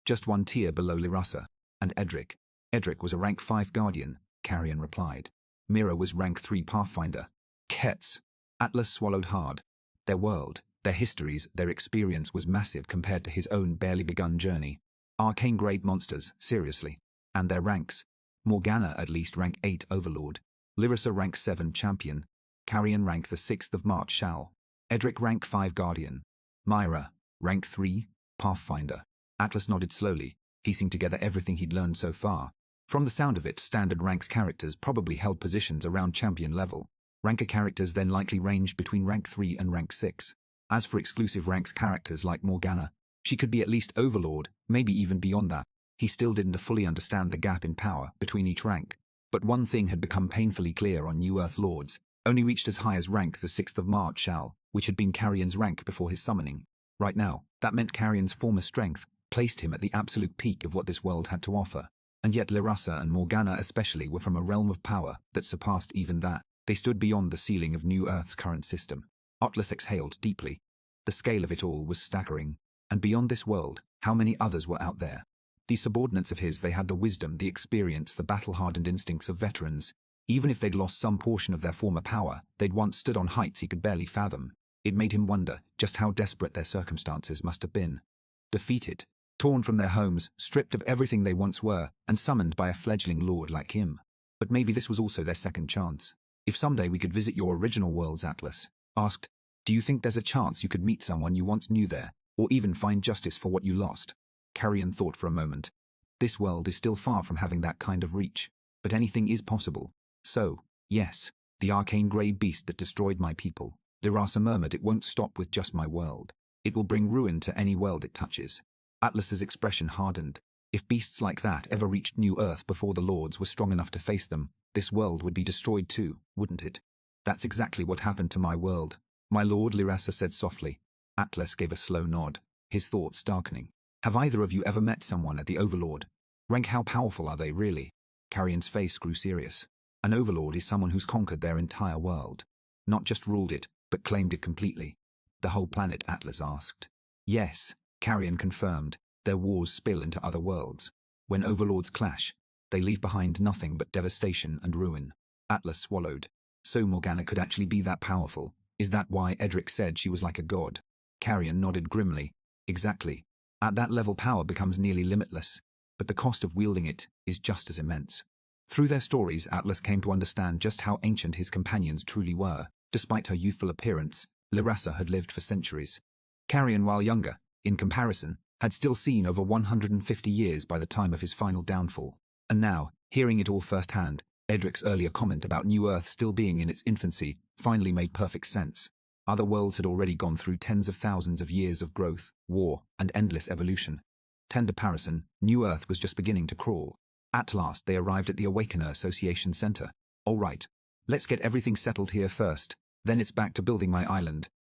Just one tier below Lyrassa. And Edric. Edric was a rank 5 guardian, Carrion replied. Mira was rank 3 pathfinder. Kets. Atlas swallowed hard. Their world, their histories, their experience was massive compared to his own barely begun journey. Arcane-grade monsters, seriously. And their ranks. Morgana at least rank 8 overlord. Lyrassa rank 7 champion. Carrion rank the 6th of March shall. Edric rank 5 guardian. Myra, rank 3, pathfinder. Atlas nodded slowly. piecing together everything he'd learned so far. From the sound of it, standard ranks characters probably held positions around champion level. Ranker characters then likely ranged between rank 3 and rank 6. As for exclusive ranks characters like Morgana, she could be at least Overlord, maybe even beyond that. He still didn't fully understand the gap in power between each rank. But one thing had become painfully clear on New Earth Lords, only reached as high as rank the 6th of Marshal, which had been Carrion's rank before his summoning. Right now, that meant Carrion's former strength placed him at the absolute peak of what this world had to offer. And yet Lirasa and Morgana especially were from a realm of power that surpassed even that. They stood beyond the ceiling of New Earth's current system. Atlas exhaled deeply. The scale of it all was staggering. And beyond this world, how many others were out there? These subordinates of his, they had the wisdom, the experience, the battle-hardened instincts of veterans. Even if they'd lost some portion of their former power, they'd once stood on heights he could barely fathom. It made him wonder just how desperate their circumstances must have been. Defeated, torn from their homes, stripped of everything they once were, and summoned by a fledgling lord like him. But maybe this was also their second chance. If someday we could visit your original worlds, Atlas asked, do you think there's a chance you could meet someone you once knew there, or even find justice for what you lost? Carrion thought for a moment. This world is still far from having that kind of reach, but anything is possible. So, yes, the arcane grey beast that destroyed my people, Lirasa murmured, it won't stop with just my world. It will bring ruin to any world it touches. Atlas's expression hardened. If beasts like that ever reached New Earth before the Lords were strong enough to face them, this world would be destroyed too, wouldn't it? That's exactly what happened to my world, my lord, Lirasa said softly. Atlas gave a slow nod, his thoughts darkening. Have either of you ever met someone at the Overlord? Rank, how powerful are they really? Carrion's face grew serious. An Overlord is someone who's conquered their entire world. Not just ruled it, but claimed it completely. The whole planet, Atlas asked. Yes, Carrion confirmed. Their wars spill into other worlds. When Overlords clash, they leave behind nothing but devastation and ruin. Atlas swallowed. So Morgana could actually be that powerful. Is that why Edric said she was like a god? Carrion nodded grimly. Exactly. At that level, power becomes nearly limitless, but the cost of wielding it is just as immense. Through their stories, Atlas came to understand just how ancient his companions truly were. Despite her youthful appearance, Lirasa had lived for centuries. Carrion, while younger, in comparison, had still seen over 150 years by the time of his final downfall. And now, hearing it all firsthand, Edric's earlier comment about New Earth still being in its infancy finally made perfect sense. Other worlds had already gone through tens of thousands of years of growth, war, and endless evolution. Tender Parison, New Earth was just beginning to crawl. At last they arrived at the Awakener Association Center. All right, let's get everything settled here first, then it's back to building my island.